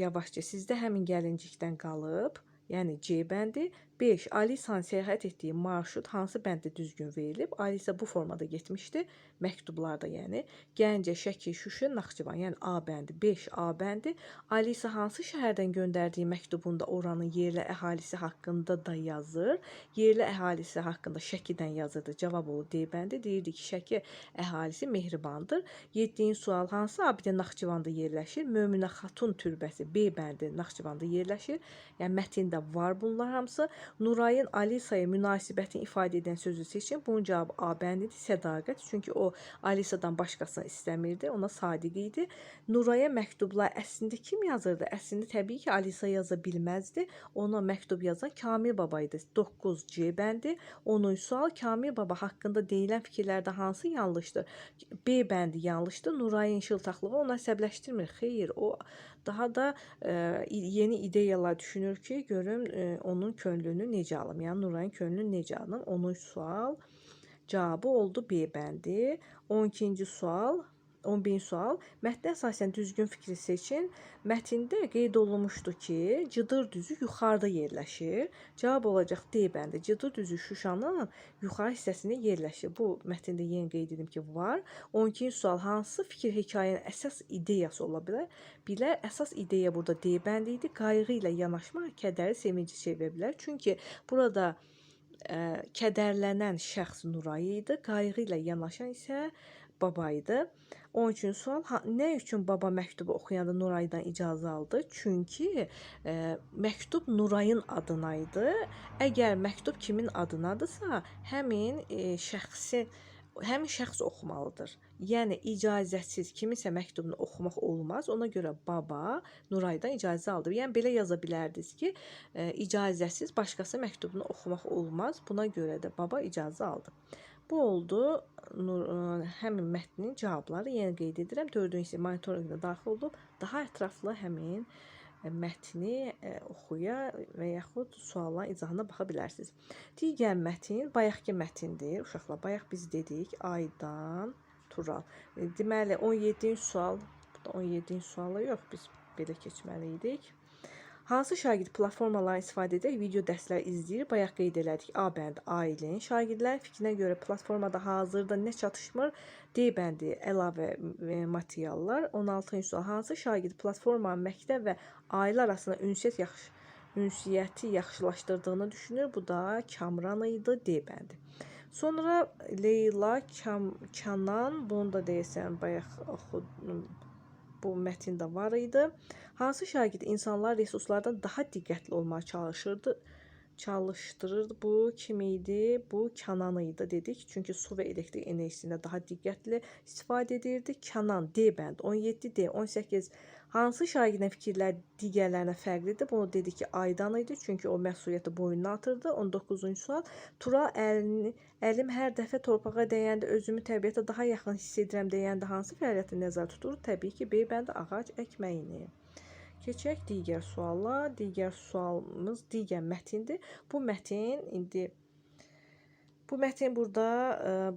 Speaker 1: yavaşca sizdə həmin gəlincikdən qalıb. Yəni C bəndi. 5. Alisanın səyahət etdiyi marşrut hansı bənddə düzgün verilib? Alisa bu formada getmişdi. Məktublarda yəni. Gəncə, Şəki, Şuşa, Naxçıvan. Yəni A bəndi. 5 A bəndi. Alisa hansı şəhərdən göndərdiyi məktubunda oranın yerli əhalisi haqqında da yazır? Yerli əhalisi haqqında Şəkidən yazırdı. Cavab olur D bəndi. Deyirdi ki, Şəki əhalisi mehribandır. 7-ci sual. Hansı abidə Naxçıvanda yerləşir? Möminə Xatun türbəsi B bəndi Naxçıvanda yerləşir. Yəni mətndə var bunlar hamısı. Nurayın Alisaya münasibətini ifadə edən sözü seçin. Bunun cavabı A bəndidir, sədaqət. Çünki o Alisadan başqasını istəmirdi, ona sadiq idi. Nuraya məktublar əslində kim yazırdı? Əslində təbii ki, Alisa yaza bilməzdi. Ona məktub yazan Kamil baba idi. 9 C bəndi. 10-cu sual. Kamil baba haqqında deyilən fikirlərdə hansı yanlışdır? B bəndi yanlışdır. Nurayın şıltaqlığı ona əsəbləşdirmir. Xeyr, o daha da yeni ideyalar düşünür ki, görüm onun könlünü necə alım. Yəni Nurayın könlünü necə alım? 10-cu sual. Cavabı oldu B bəndi. 12-ci sual, 11-ci sual. Mətnə əsasən düzgün fikri seçin. Mətndə qeyd olunmuşdu ki, Cıdır düzü yuxarıda yerləşir. Cavab olacaq D bəndi. Cıdır düzü Şuşanın yuxarı hissəsində yerləşir. Bu mətndə yenə qeyd edim ki, var. 12-ci sual. Hansı fikir hekayənin əsas ideyası ola bilər? Əsas ideya burada D bəndi idi. Qayğı ilə yanaşmaq kədəri sevinci çevirə bilər. Çünki burada kədərlənən şəxs Nuray idi, qayğı ilə yanaşan isə baba idi. 13-cü sual, nə üçün baba məktubu oxuyanda Nuraydan icazə aldı? Çünki məktub Nurayın adına idi. Əgər məktub kimin adınadırsa, həmin şəxs oxumalıdır. Yəni icazəsiz kiminsə məktubunu oxumaq olmaz. Ona görə baba Nuraydan icazə aldı. Yəni belə yaza bilərdiniz ki, icazəsiz başqası məktubunu oxumaq olmaz. Buna görə də baba icazə aldı. Bu oldu həmin mətnin cavabları. Yenə qeyd edirəm. 4-cü monitorinqə daxil olub daha ətraflı həmin mətni oxuya və yaxud sualların izahına baxa bilərsiniz. Digər mətin bayaqki mətindir. Uşaqlar, bayaq biz dedik Aydan Tural. Deməli 17-ci sual, bu da 17-ci suala yox, biz belə keçməli idik. Hansı şagird platformalardan istifadə edərək video dərsləri izləyir? Bayaq qeyd elədik. A bəndi Aylin. Şagirdlərin fikrinə görə platformada hazırda nə çatışmır? D bəndi əlavə materiallar. 16-cı sual. Hansı şagird platformanın məktəb və ailə arasında ünsiyyəti yaxşılaşdırdığını düşünür? Bu da Kamran idi. D bəndi. Sonra Leyla, Kənan, bunu da deyəsən bayaq oxudum. Bu mətndə var idi. Hansı şagird insanlar resurslardan daha diqqətli olmağa çalışdırırdı? Bu kim idi? Bu Kənan idi dedik. Çünki su və elektrik enerjisində daha diqqətli istifadə edirdi. Kənan, D bənd. 17D, 18. Hansı şagirdin fikirlər digərlərinə fərqlidir? Bunu dedik ki, Aydan idi. Çünki o məsuliyyəti boynuna atırdı. 19-cu sual. Tural əlim hər dəfə torpağa dəyəndə özümü təbiətə daha yaxın hiss edirəm deyəndə hansı fəaliyyəti nəzərdə tutur? Təbii ki, B bəndi ağac əkməyini. Keçək digər suala. Digər sualımız digər mətindir. Bu mətin burada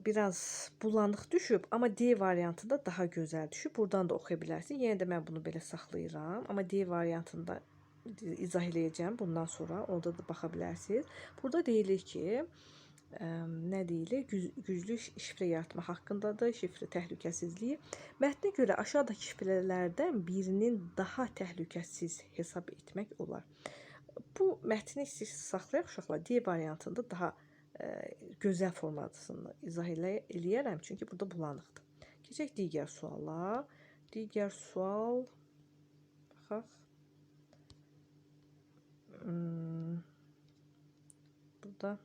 Speaker 1: biraz bulanıq düşüb, amma D variantında daha gözəl düşüb. Buradan da oxuya bilərsiniz. Yenə də mən bunu belə saxlayıram, amma D variantında izah eləyəcəm bundan sonra. Orada da baxa bilərsiniz. Burada deyilir ki, nə deyilir? Güclü şifrə yaratmaq haqqındadır. Şifrə təhlükəsizliyi. Mətnə görə aşağıdakı şifrələrdən birinin daha təhlükəsiz hesab etmək olar. Bu mətni saxlayaq uşaqlar. D variantında daha gözəl formasını izah eləyərəm, çünki burada bulanıqdır. Keçək digər suala. Digər sual, baxaq. Burada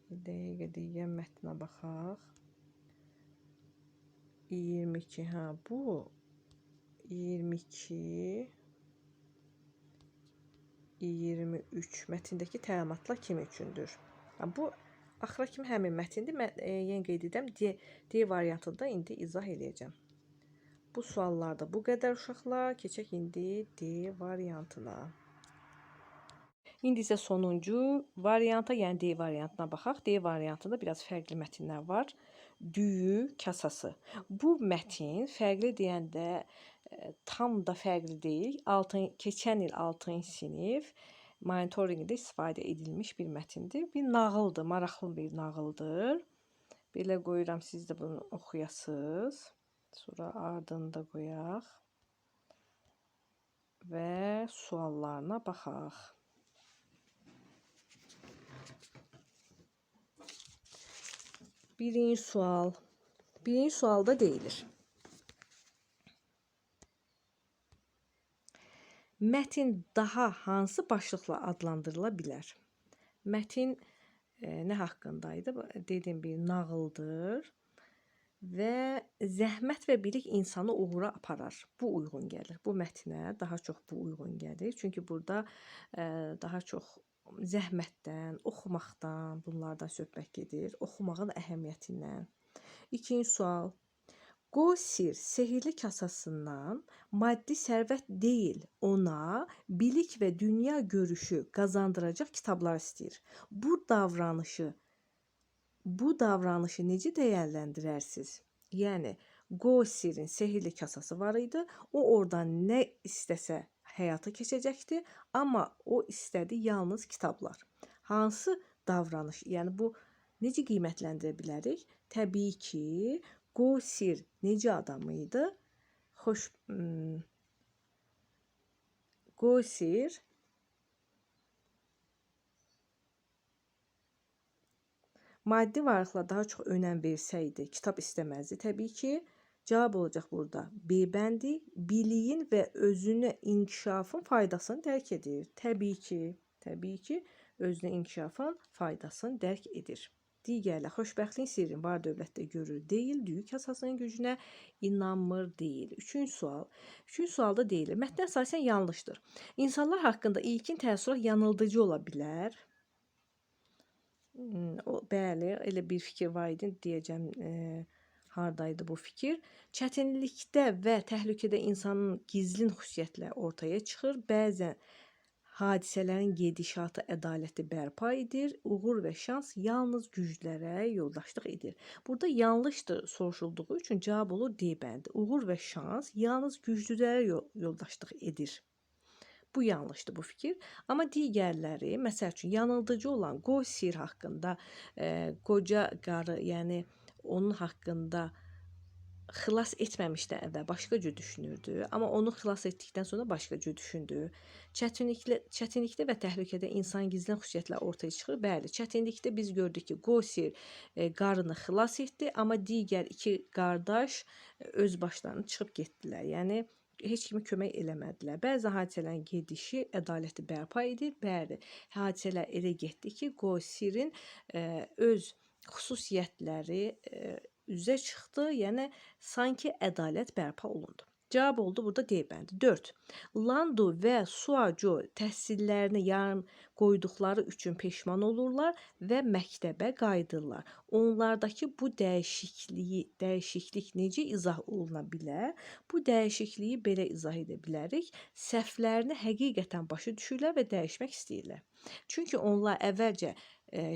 Speaker 1: bir dəqiqə digər mətnə baxaq. 22, bu 22 23 mətndəki təlimatlar kim üçündür? Bu axıra kimi həmin mətindir. Mən yenə qeyd edirəm, D variantında indi izah eləyəcəm. Bu suallarda bu qədər uşaqlar. Keçək indi D variantına. İndi isə sonuncu varianta, yəni D variantına baxaq. D variantında biraz fərqli mətinlər var. Düyü kasası. Bu mətin fərqli deyəndə tam da fərqli deyil. Keçən il 6-cı sinif monitorinqdə istifadə edilmiş bir mətindir. Bir nağıldır, maraqlı bir nağıldır. Belə qoyuram, siz də bunu oxuyasınız. Sonra ardını da qoyaq. Və suallarına baxaq. Birinci sual. Birinci sualda deyilir. Mətin daha hansı başlıqla adlandırıla bilər? Mətin nə haqqındaydı? Dediyim bir nağıldır və zəhmət və bilik insanı uğura aparar. Bu uyğun gəlir. Bu mətnə daha çox bu uyğun gəlir. Çünki burada daha çox zəhmətdən, oxumaqdan, bunlardan söhbət gedir. Oxumağın əhəmiyyətindən. İkinci sual. Qosir sehirli kasasından maddi sərvət deyil, ona bilik və dünya görüşü qazandıracaq kitablar istəyir. Bu davranışı bu davranışı necə dəyərləndirərsiniz? Yəni Qosirin sehirli kasası var idi. O oradan nə istəsə həyata keçəcəkdi, amma o istədi yalnız kitablar. Hansı davranış, yəni bu necə qiymətləndirə bilərik? Təbii ki, Qosir necə adam idi? Qosir maddi varlıqla daha çox önəm versəydi, kitab istəməzdi. Təbii ki, cavab olacaq burada. B bəndi biliyin və özünü inkişafın faydasını dərk edir. Təbii ki, özünü inkişafın faydasını dərk edir. Digərlə, xoşbəxtliyin sirrini var dövlətdə görür, deyil, düyü kasasının gücünə inanmır, deyil. Üçüncü sual. Üçüncü sualda deyilir, mətndə əsasən yanlışdır. İnsanlar haqqında ilkin təəssürat yanıldıcı ola bilər. Bəli, elə bir fikir var idi, deyəcəm, hardaydı bu fikir. Çətinlikdə və təhlükədə insanın gizlin xüsusiyyətləri ortaya çıxır. Bəzən hadisələrin gedişatı ədalətli bərpa edir. Uğur və şans yalnız güclərə yoldaşlıq edir. Burada yanlışdır soruşulduğu üçün cavab olur D bəndi. Uğur və şans yalnız güclülərə yoldaşlıq edir. Bu yanlışdır bu fikir. Amma digərləri, məsəl üçün yanıldıcı olan Qosir haqqında qoca qarı, yəni onun haqqında xilas etməmişdən əvvəl başqa cür düşünürdü, amma onu xilas etdikdən sonra başqa cür düşündü. Çətinlikdə və təhlükədə insan gizlin xüsusiyyətlər ortaya çıxır. Bəli, çətinlikdə biz gördük ki, Qosir qarını xilas etdi, amma digər iki qardaş öz başlarına çıxıb getdilər. Yəni heç kimi kömək eləmədilər. Bəzi hadisələrin gedişi ədalətli bərpa edir. Bəli, hadisələr elə getdi ki, Qosirin öz xüsusiyyətləri üzə çıxdı, yəni sanki ədalət bərpa olundu. Cavab oldu burada D bəndi. 4. Lando və Suaco təhsillərini yarım qoyduqları üçün peşman olurlar və məktəbə qayıdırlar. Onlardakı bu dəyişiklik necə izah oluna bilər? Bu dəyişikliyi belə izah edə bilərik. Səhvlərini həqiqətən başa düşürlər və dəyişmək istəyirlər. Çünki onlar əvvəlcə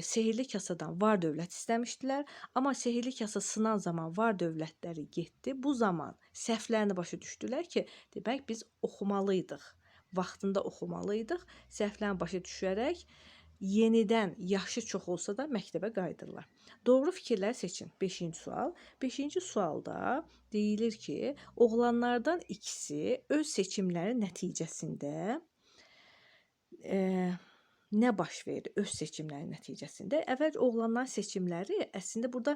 Speaker 1: sehirli kasadan var dövlət istəmişdilər, amma sehirli kasa sınan zaman var dövlətləri getdi. Bu zaman səhvlərini başa düşdülər ki, demək biz oxumalıydıq, vaxtında oxumalıydıq. Səhvlərini başa düşərək yenidən yaşı çox olsa da məktəbə qayıdırlar. Doğru fikirlər seçin. 5-ci sual. 5-ci sualda deyilir ki, oğlanlardan ikisi öz seçimləri nəticəsində nə baş verir öz seçimləri nəticəsində? Əvvəlcə oğlanların seçimləri əslində burada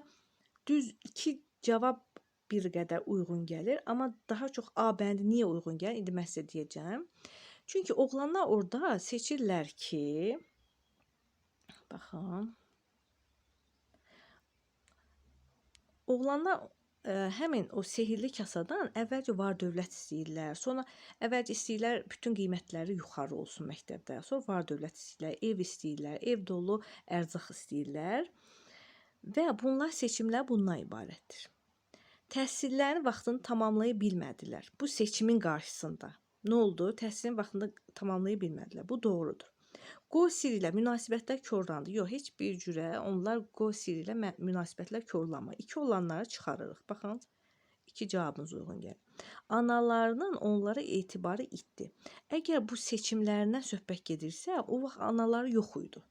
Speaker 1: düz 2 cavab bir qədər uyğun gəlir, amma daha çox A bəndi niyə uyğun gəlir? İndi mən sizə deyəcəm. Çünki oğlanlar orada seçirlər ki, baxın, oğlanlar həmin o sehirli kasadan əvvəlcə var dövlət istəyirlər, sonra əvvəlcə istəyirlər bütün qiymətləri yuxarı olsun məktəbdə, sonra var dövlət istəyirlər, ev dolu ərzaq istəyirlər və bunlar seçimlər bundan ibarətdir. Təhsillərini vaxtını tamamlaya bilmədilər. Bu seçimin qarşısında nə oldu? Təhsilin vaxtını tamamlaya bilmədilər. Bu doğrudur. Qosir ilə münasibətlər korlandı. Yox, heç bir cürə onlar Qosir ilə münasibətlər korlanmır. 2 olanları çıxarırıq. Baxın, 2 cavabımız uyğun gəlir. Analarının onlara etibarı itdi. Əgər bu seçimlərindən söhbət gedirsə, o vaxt anaları yox idi.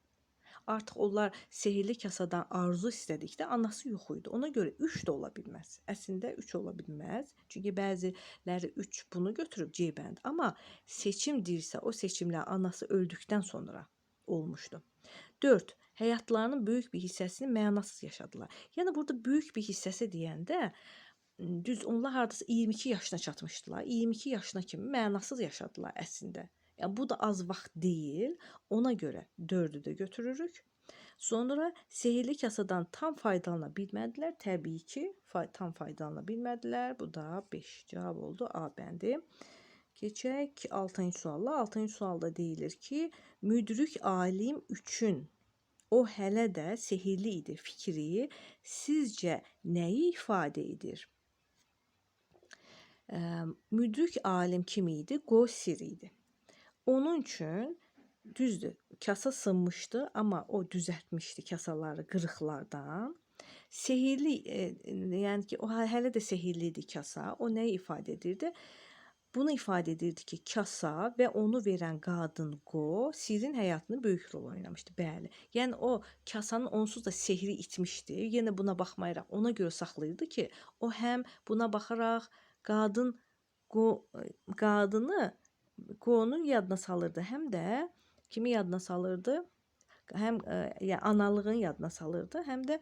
Speaker 1: Artıq onlar sehirli kasadan arzu istədikdə anası yox idi. Ona görə 3 də ola bilməz. Əslində 3 ola bilməz. Çünki bəziləri 3 bunu götürüb C bənd. Amma seçim deyirsə, o seçimlər anası öldükdən sonra olmuşdu. 4. Həyatlarının böyük bir hissəsini mənasız yaşadılar. Yəni burada böyük bir hissəsi deyəndə düz onlar hardasa 22 yaşına çatmışdılar. 22 yaşına kimi mənasız yaşadılar əslində. Yəni bu da az vaxt deyil. Ona görə 4-ü də götürürük. Sonra sehirli kasadan tam faydalana bilmədilər. Təbii ki, tam faydalana bilmədilər. Bu da 5 cavab oldu A bəndi. Keçək 6-cı sualla. 6-cı sualda deyilir ki, müdrik alim üçün o hələ də sehirli idi fikri sizcə nəyi ifadə edir? Müdrik alim kim idi? Qosir idi. Onun üçün Düzdür, kasa sınmışdı, amma o düzəltmişdi kasaları qırıqlardan. Sehirli, yəni ki, o hələ də sehirli idi kasa. O nəyi ifadə edirdi? Bunu ifadə edirdi ki, kasa və onu verən qadın Qo Sirin həyatını böyük rol oynamışdı. Bəli. Yəni o kasanın onsuz da sehri itmişdi. Yenə buna baxmayaraq ona görə saxlayırdı ki, o həm buna baxaraq qadın qadını Qo'nun yadına salırdı, həm də kimi yadına salırdı? Həm yəni analığın yadına salırdı, həm də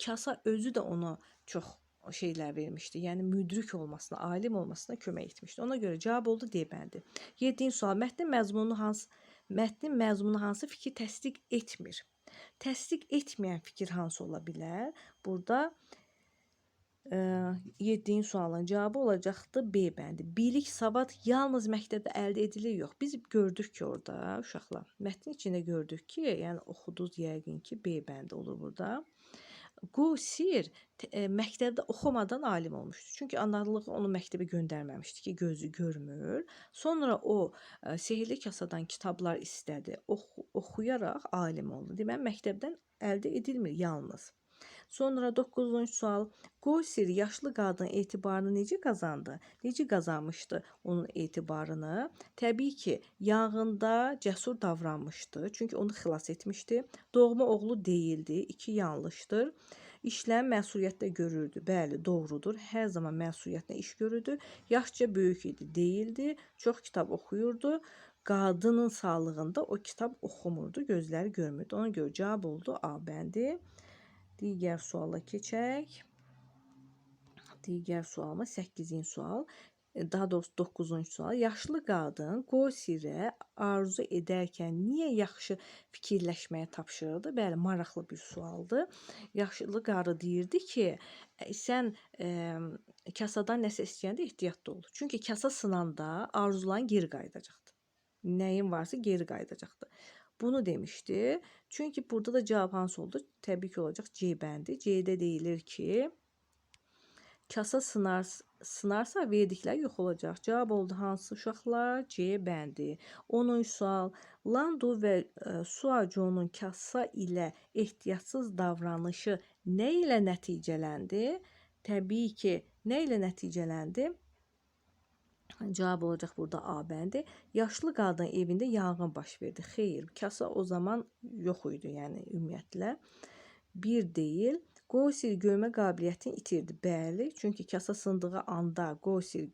Speaker 1: kasa özü də ona çox şeylər vermişdi. Yəni müdrik olmasına, alim olmasına kömək etmişdi. Ona görə cavab oldu D bəndi. 7-ci sual. Mətnin məzmunu hansı fikir təsdiq etmir? Təsdiq etməyən fikir hansı ola bilər? Burada 7-ci sualın cavabı olacaqdı B bəndi. Bilik, savad yalnız məktəbdə əldə edilir, yox. Biz gördük ki, orada uşaqlar, mətnin içində gördük ki, yəni oxudunuz yəqin ki, B bəndi olur burada. Qusir məktəbdə oxumadan alim olmuşdu. Çünki analığı onu məktəbə göndərməmişdi ki, gözü görmür. Sonra o sehirli kasadan kitablar istədi. Oxuyaraq alim oldu. Deməli, məktəbdən əldə edilmir yalnız. Sonra 9-cu sual. Qusir yaşlı qadın etibarını necə qazandı? Necə qazanmışdı onun etibarını? Təbii ki, yanğında cəsur davranmışdı. Çünki onu xilas etmişdi. Doğma oğlu deyildi. 2 yanlışdır. İşlərin məsuliyyətdə görürdü. Bəli, doğrudur. Hər zaman məsuliyyətlə iş görürdü. Yaşca böyük idi, deyildi. Çox kitab oxuyurdu. Qadının sağlığında o kitab oxumurdu, gözləri görmürdü. Ona görə cavab oldu A bəndi. Digər suala keçək. Digər sualımız 8-ci sual. Daha doğrusu 9-cu sual. Yaşlı qadın Qosirə arzu edərkən niyə yaxşı fikirləşməyə tapşırırdı? Bəli, maraqlı bir sualdır. Yaşlı qarı deyirdi ki, sən kasadan nəsə istəyəndə ehtiyatlı ol. Çünki kasa sınanda arzuların geri qayıdacaqdı. Nəyin varsa geri qayıdacaqdı. Bunu demişdi. Çünki burada da cavab hansı oldu? Təbii ki, olacaq C bəndi. C-də deyilir ki, kasa sınarsa verdikləri yox olacaq. Cavab oldu hansı uşaqlar? C bəndi. 10-cu sual. Lando və Suaconun kasa ilə ehtiyatsız davranışı nə ilə nəticələndi? Təbii ki, nə ilə nəticələndi? Cavab olacaq burada A bəndi. Yaşlı qadın evində yanğın baş verdi. Xeyr, kasa o zaman yox idi, yəni ümumiyyətlə. Bir deyil. Qosir görmə qabiliyyətini itirdi. Bəli, çünki kasa sındığı anda Qosir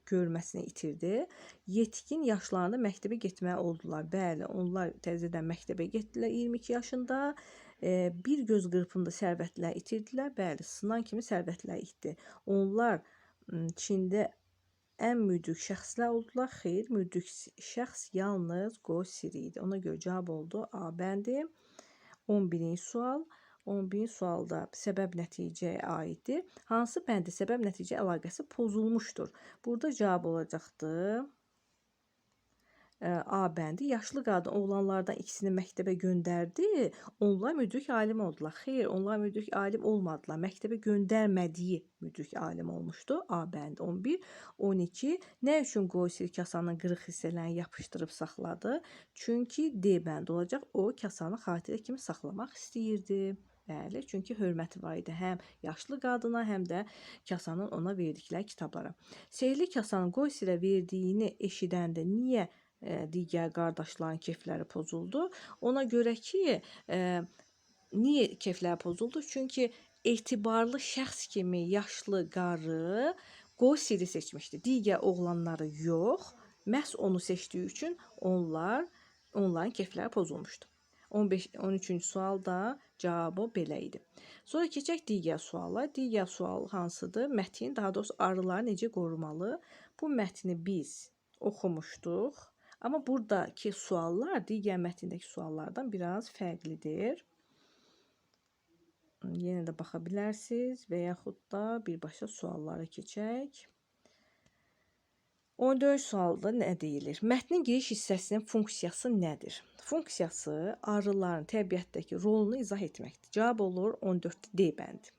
Speaker 1: görməsini itirdi. Yetkin yaşlarında məktəbə getməli oldular. Bəli, onlar təzədən məktəbə getdilər 22 yaşında. Bir göz qırpımında sərvətlər itirdilər. Bəli, sınan kimi sərvətlər itdi. Onlar Çində ən müdrik şəxslər oldular. Xeyr, müdrik şəxs yalnız Qosir idi. Ona görə cavab oldu A bəndi. 11-ci sual. 11-ci sualda səbəb nəticəyə aiddir. Hansı bəndə səbəb nəticə əlaqəsi pozulmuşdur? Burada cavab olacaqdı A bəndi. Yaşlı qadın oğlanlardan ikisini məktəbə göndərdi. Onlar müdrik alim oldular. Xeyr, onlar müdrik alim olmadılar. Məktəbə göndərmədiyi müdrik alim olmuşdu. A bəndi 11. 12. Nə üçün Qosir kasanın qırıq hissələrini yapışdırıb saxladı? Çünki D bəndi olacaq. O kasanı xatirə kimi saxlamaq istəyirdi. Bəli, çünki hörməti var idi həm yaşlı qadına, həm də kasanın ona verdikləri kitablara. Sehirli kasanın Qosirə verdiyini eşidəndə niyə digər qardaşların keyfləri pozuldu? Ona görə ki, niyə keyfləri pozuldu? Çünki etibarlı şəxs kimi yaşlı qarı Qosiri seçmişdi. Digər oğlanları yox. Məhz onu seçdiyi üçün onların keyfləri pozulmuşdu. 13-cü sualda cavabı belə idi. Sonra keçək digər suala. Digər sual hansıdır? Mətin, daha doğrusu arıları necə qorumalı? Bu mətni biz oxumuşduq. Amma buradakı suallar digər mətndəki suallardan biraz fərqlidir. Yenə də baxa bilərsiniz və yaxud da birbaşa suallara keçək. 14 sualda nə deyilir? Mətnin giriş hissəsinin funksiyası nədir? Funksiyası arıların təbiətdəki rolunu izah etməkdir. Cavab olur 14 D bəndi.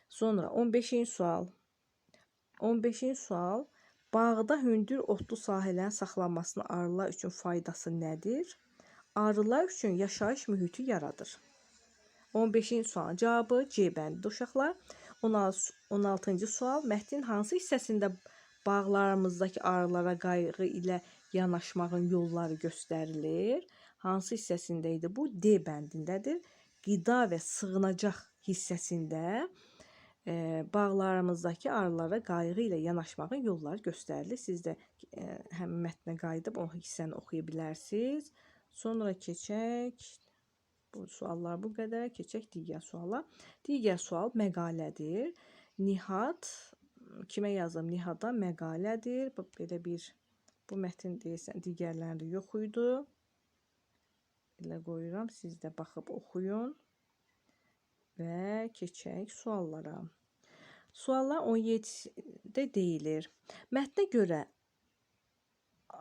Speaker 1: Sonra 15-ci sual. 15-ci sual. Bağda hündür otlu sahələrin saxlanmasının arılar üçün faydası nədir? arılar üçün yaşayış mühiti yaradır. 15-ci sualın cavabı C bəndidir uşaqlar. 16-cı sual, mətnin hansı hissəsində bağlarımızdakı arılara qayğı ilə yanaşmağın yolları göstərilir? Hansı hissəsində idi bu? D bəndindədir. Qida və sığınacaq hissəsində bağlarımızdakı arılara qayğı ilə yanaşmağın yolları göstərilir. Siz də həmin mətnə qayıdıb o hissəni oxuya bilərsiniz. Sonra keçək. Bu suallar bu qədər. Keçək digər suala. Digər sual məqalədir. Nihat, kimə yazım? Nihada məqalədir. Belə bir, bu mətn deyirsən, digərlərində yox idi. Elə qoyuram, siz də baxıb oxuyun. Və keçək suallara. Suallar 17-də deyilir. Mətnə görə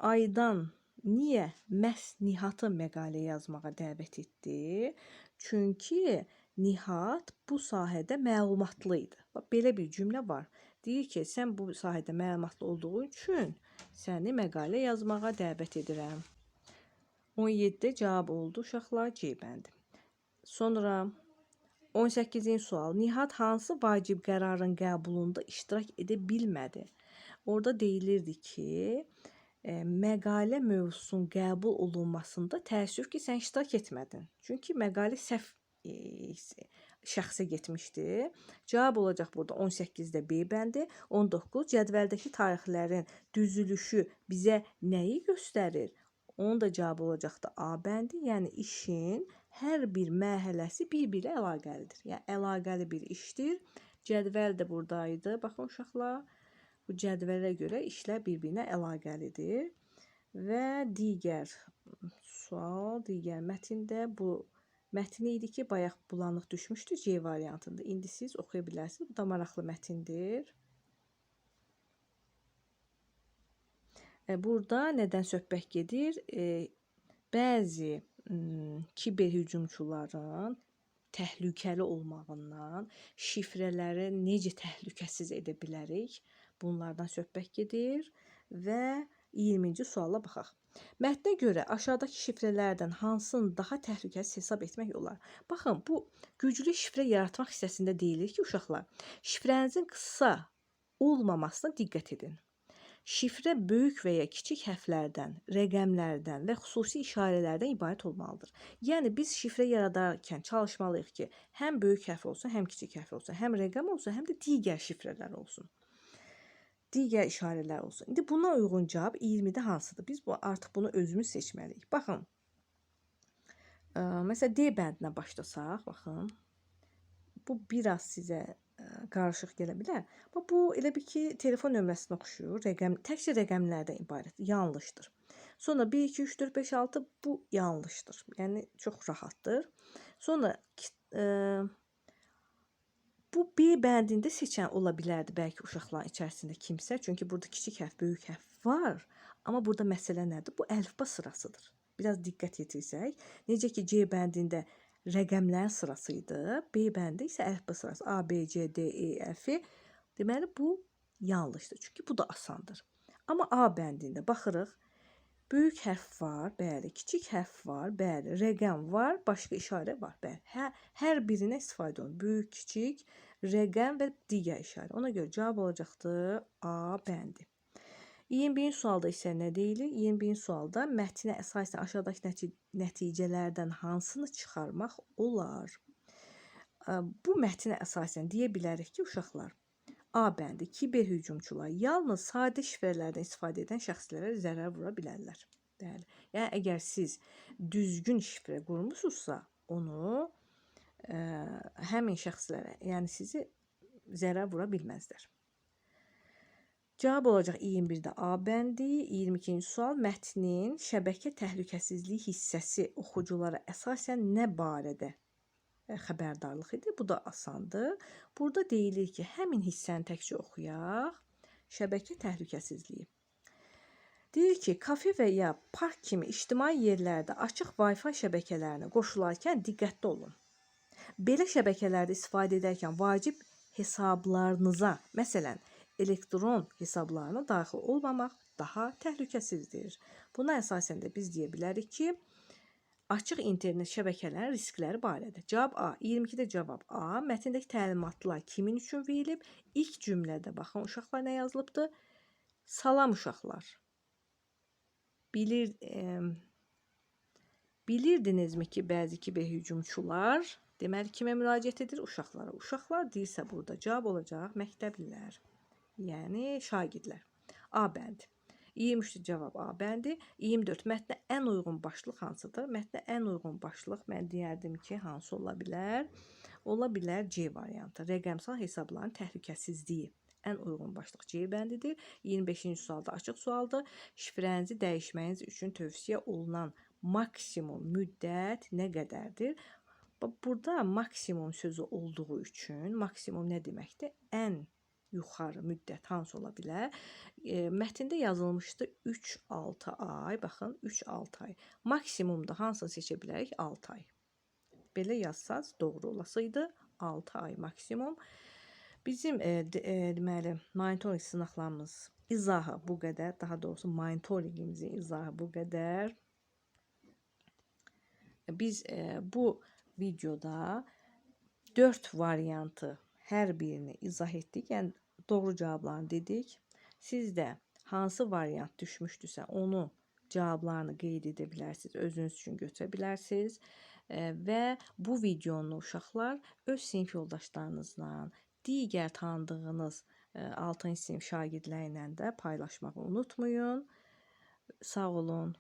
Speaker 1: Aydan niyə məhz Nihatı məqalə yazmağa dəvət etdi? Çünki Nihat bu sahədə məlumatlı idi. Belə bir cümlə var. Deyir ki, sən bu sahədə məlumatlı olduğun üçün səni məqalə yazmağa dəvət edirəm. 17-də cavab oldu uşaqlar, C bəndi. Sonra 18-ci sual. Nihat hansı vacib qərarın qəbulunda iştirak edə bilmədi? Orada deyilirdi ki, məqalə mövzusunun qəbul olunmasında təəssüf ki, sən iştirak etmədin. Çünki məqalə səhv şəxsə getmişdi. Cavab olacaq burada 18-də B bəndi. 19. Cədvəldəki tarixlərin düzülüşü bizə nəyi göstərir? Onun da cavabı olacaqdı A bəndi. Yəni işin hər bir mərhələsi bir-biri əlaqəlidir. Yəni əlaqəli bir işdir. Cədvəl də buradaydı. Baxın uşaqlar, bu cədvələ görə işlər bir-birinə əlaqəlidir. Və digər sual, digər mətndə bu mətn idi ki, bayaq bulanıq düşmüşdü C variantında. İndi siz oxuya bilərsiniz. Bu da maraqlı mətindir. Burada nədən söhbət gedir? Bəzi kiberhücumçuların təhlükəli olmağından, şifrələri necə təhlükəsiz edə bilərik? Bunlardan söhbət gedir və 20-ci suala baxaq. Mətnə görə aşağıdakı şifrələrdən hansını daha təhlükəsiz hesab etmək olar? Baxın, bu güclü şifrə yaratmaq hissəsində deyilir ki, uşaqlar, şifrənizin qısa olmamasına diqqət edin. Şifrə böyük və ya kiçik hərflərdən, rəqəmlərdən və xüsusi işarələrdən ibarət olmalıdır. Yəni biz şifrə yaradarkən çalışmalıyıq ki, həm böyük hərf olsun, həm kiçik hərf olsun, həm rəqəm olsun, həm də digər şifrələr olsun. Digər işarələr olsun. İndi buna uyğun cavab 20-də hansıdır? Biz artıq bunu özümüz seçməliyik. Baxın. Məsələn, D bəndinə başlasaq, baxın. Bu biraz sizə qarışıq gələ bilər. Bu elə bir ki, telefon nömrəsini oxşuyur. Təkcə rəqəmlərdən ibarət. Yanlışdır. Sonra 1, 2, 3, 4, 5, 6 bu yanlışdır. Yəni çox rahatdır. Sonra bu B bəndində seçən ola bilərdi bəlkə uşaqların içərisində kimsə. Çünki burada kiçik hərf, böyük hərf var. Amma burada məsələ nədir? Bu əlifba sırasıdır. Biraz diqqət yetirsək. Necə ki, C bəndində rəqəmlərin sırası idi. B bəndi isə əlifba sırası. A, B, C, D, E, F. Deməli, bu yanlışdır. Çünki bu da asandır. Amma A bəndində baxırıq. Böyük hərf var, bəli. Kiçik hərf var, bəli. Rəqəm var, başqa işarə var, bəli. Hər birinə istifadə olun. Böyük, kiçik, rəqəm və digər işarə. Ona görə cavab olacaqdır A bəndi. 21-ci sualda isə nə deyilir? 21-ci sualda mətnə əsasən aşağıdakı nəticələrdən hansını çıxarmaq olar? Bu mətnə əsasən deyə bilərik ki, uşaqlar, A bəndi, kiberhücumçular yalnız sadə şifrələrdən istifadə edən şəxslərə zərər vura bilərlər. Bəli. Yəni, əgər siz düzgün şifrə qurmusunuzsa, onu həmin şəxslərə, yəni sizi zərər vura bilməzlər. Cavab olacaq 21-də A bəndi. 22-ci sual, mətnin şəbəkə təhlükəsizliyi hissəsi oxuculara əsasən nə barədə xəbərdarlıq edir? Bu da asandır. Burada deyilir ki, həmin hissəni təkcə oxuyaq. Şəbəkə təhlükəsizliyi. Deyir ki, kafe və ya park kimi ictimai yerlərdə açıq Wi-Fi şəbəkələrinə qoşularkən diqqətli olun. Belə şəbəkələrdə istifadə edərkən vacib hesablarınıza, məsələn, elektron hesablarına daxil olmamaq daha təhlükəsizdir. Buna əsasən də biz deyə bilərik ki, Açıq internet şəbəkələrin riskləri barədə. Cavab A. 22-də cavab A. Mətndəki təlimatlar kimin üçün verilib? İlk cümlədə baxın uşaqlar nə yazılıbdı? Salam uşaqlar. Bilirdinizmi ki, bəzi kiberhücumçular deməli kimə müraciət edir? Uşaqlara. Uşaqlar deyilsə burada cavab olacaq məktəblilər. Yəni şagirdlər. A bəndi. 23 cavab A bəndi. 24 mətnə ən uyğun başlıq hansıdır? Mətnə ən uyğun başlıq mən deyərdim ki, hansı ola bilər? Ola bilər C variantı. Rəqəmsal hesabların təhlükəsizliyi. Ən uyğun başlıq C bəndidir. 25-ci sualda açıq sualdır. Şifrənizi dəyişməyiniz üçün tövsiyə olunan maksimum müddət nə qədərdir? Burada maksimum sözü olduğu üçün maksimum nə deməkdir? Ən yuxarı müddət hansı ola bilər? Mətndə yazılmışdı 3-6 ay. Baxın 3-6 ay. Maksimumda hansını seçə bilərik? 6 ay. Belə yazsaz doğru olasıydı. 6 ay maksimum. Bizim deməli monitorinq sınaqlarımız izahı bu qədər. Daha doğrusu monitorinqimizin izahı bu qədər. Biz bu videoda 4 variantı hər birini izah etdik. Yəni doğru cavablarını dedik. Siz də hansı variant düşmüşdüsə onu cavablarını qeyd edə bilərsiniz, özünüz üçün götürə bilərsiniz. Və bu videonu uşaqlar öz sinif yoldaşlarınızla, digər tanıdığınız 6-cı sinif şagirdləri ilə də paylaşmağı unutmayın. Sağ olun.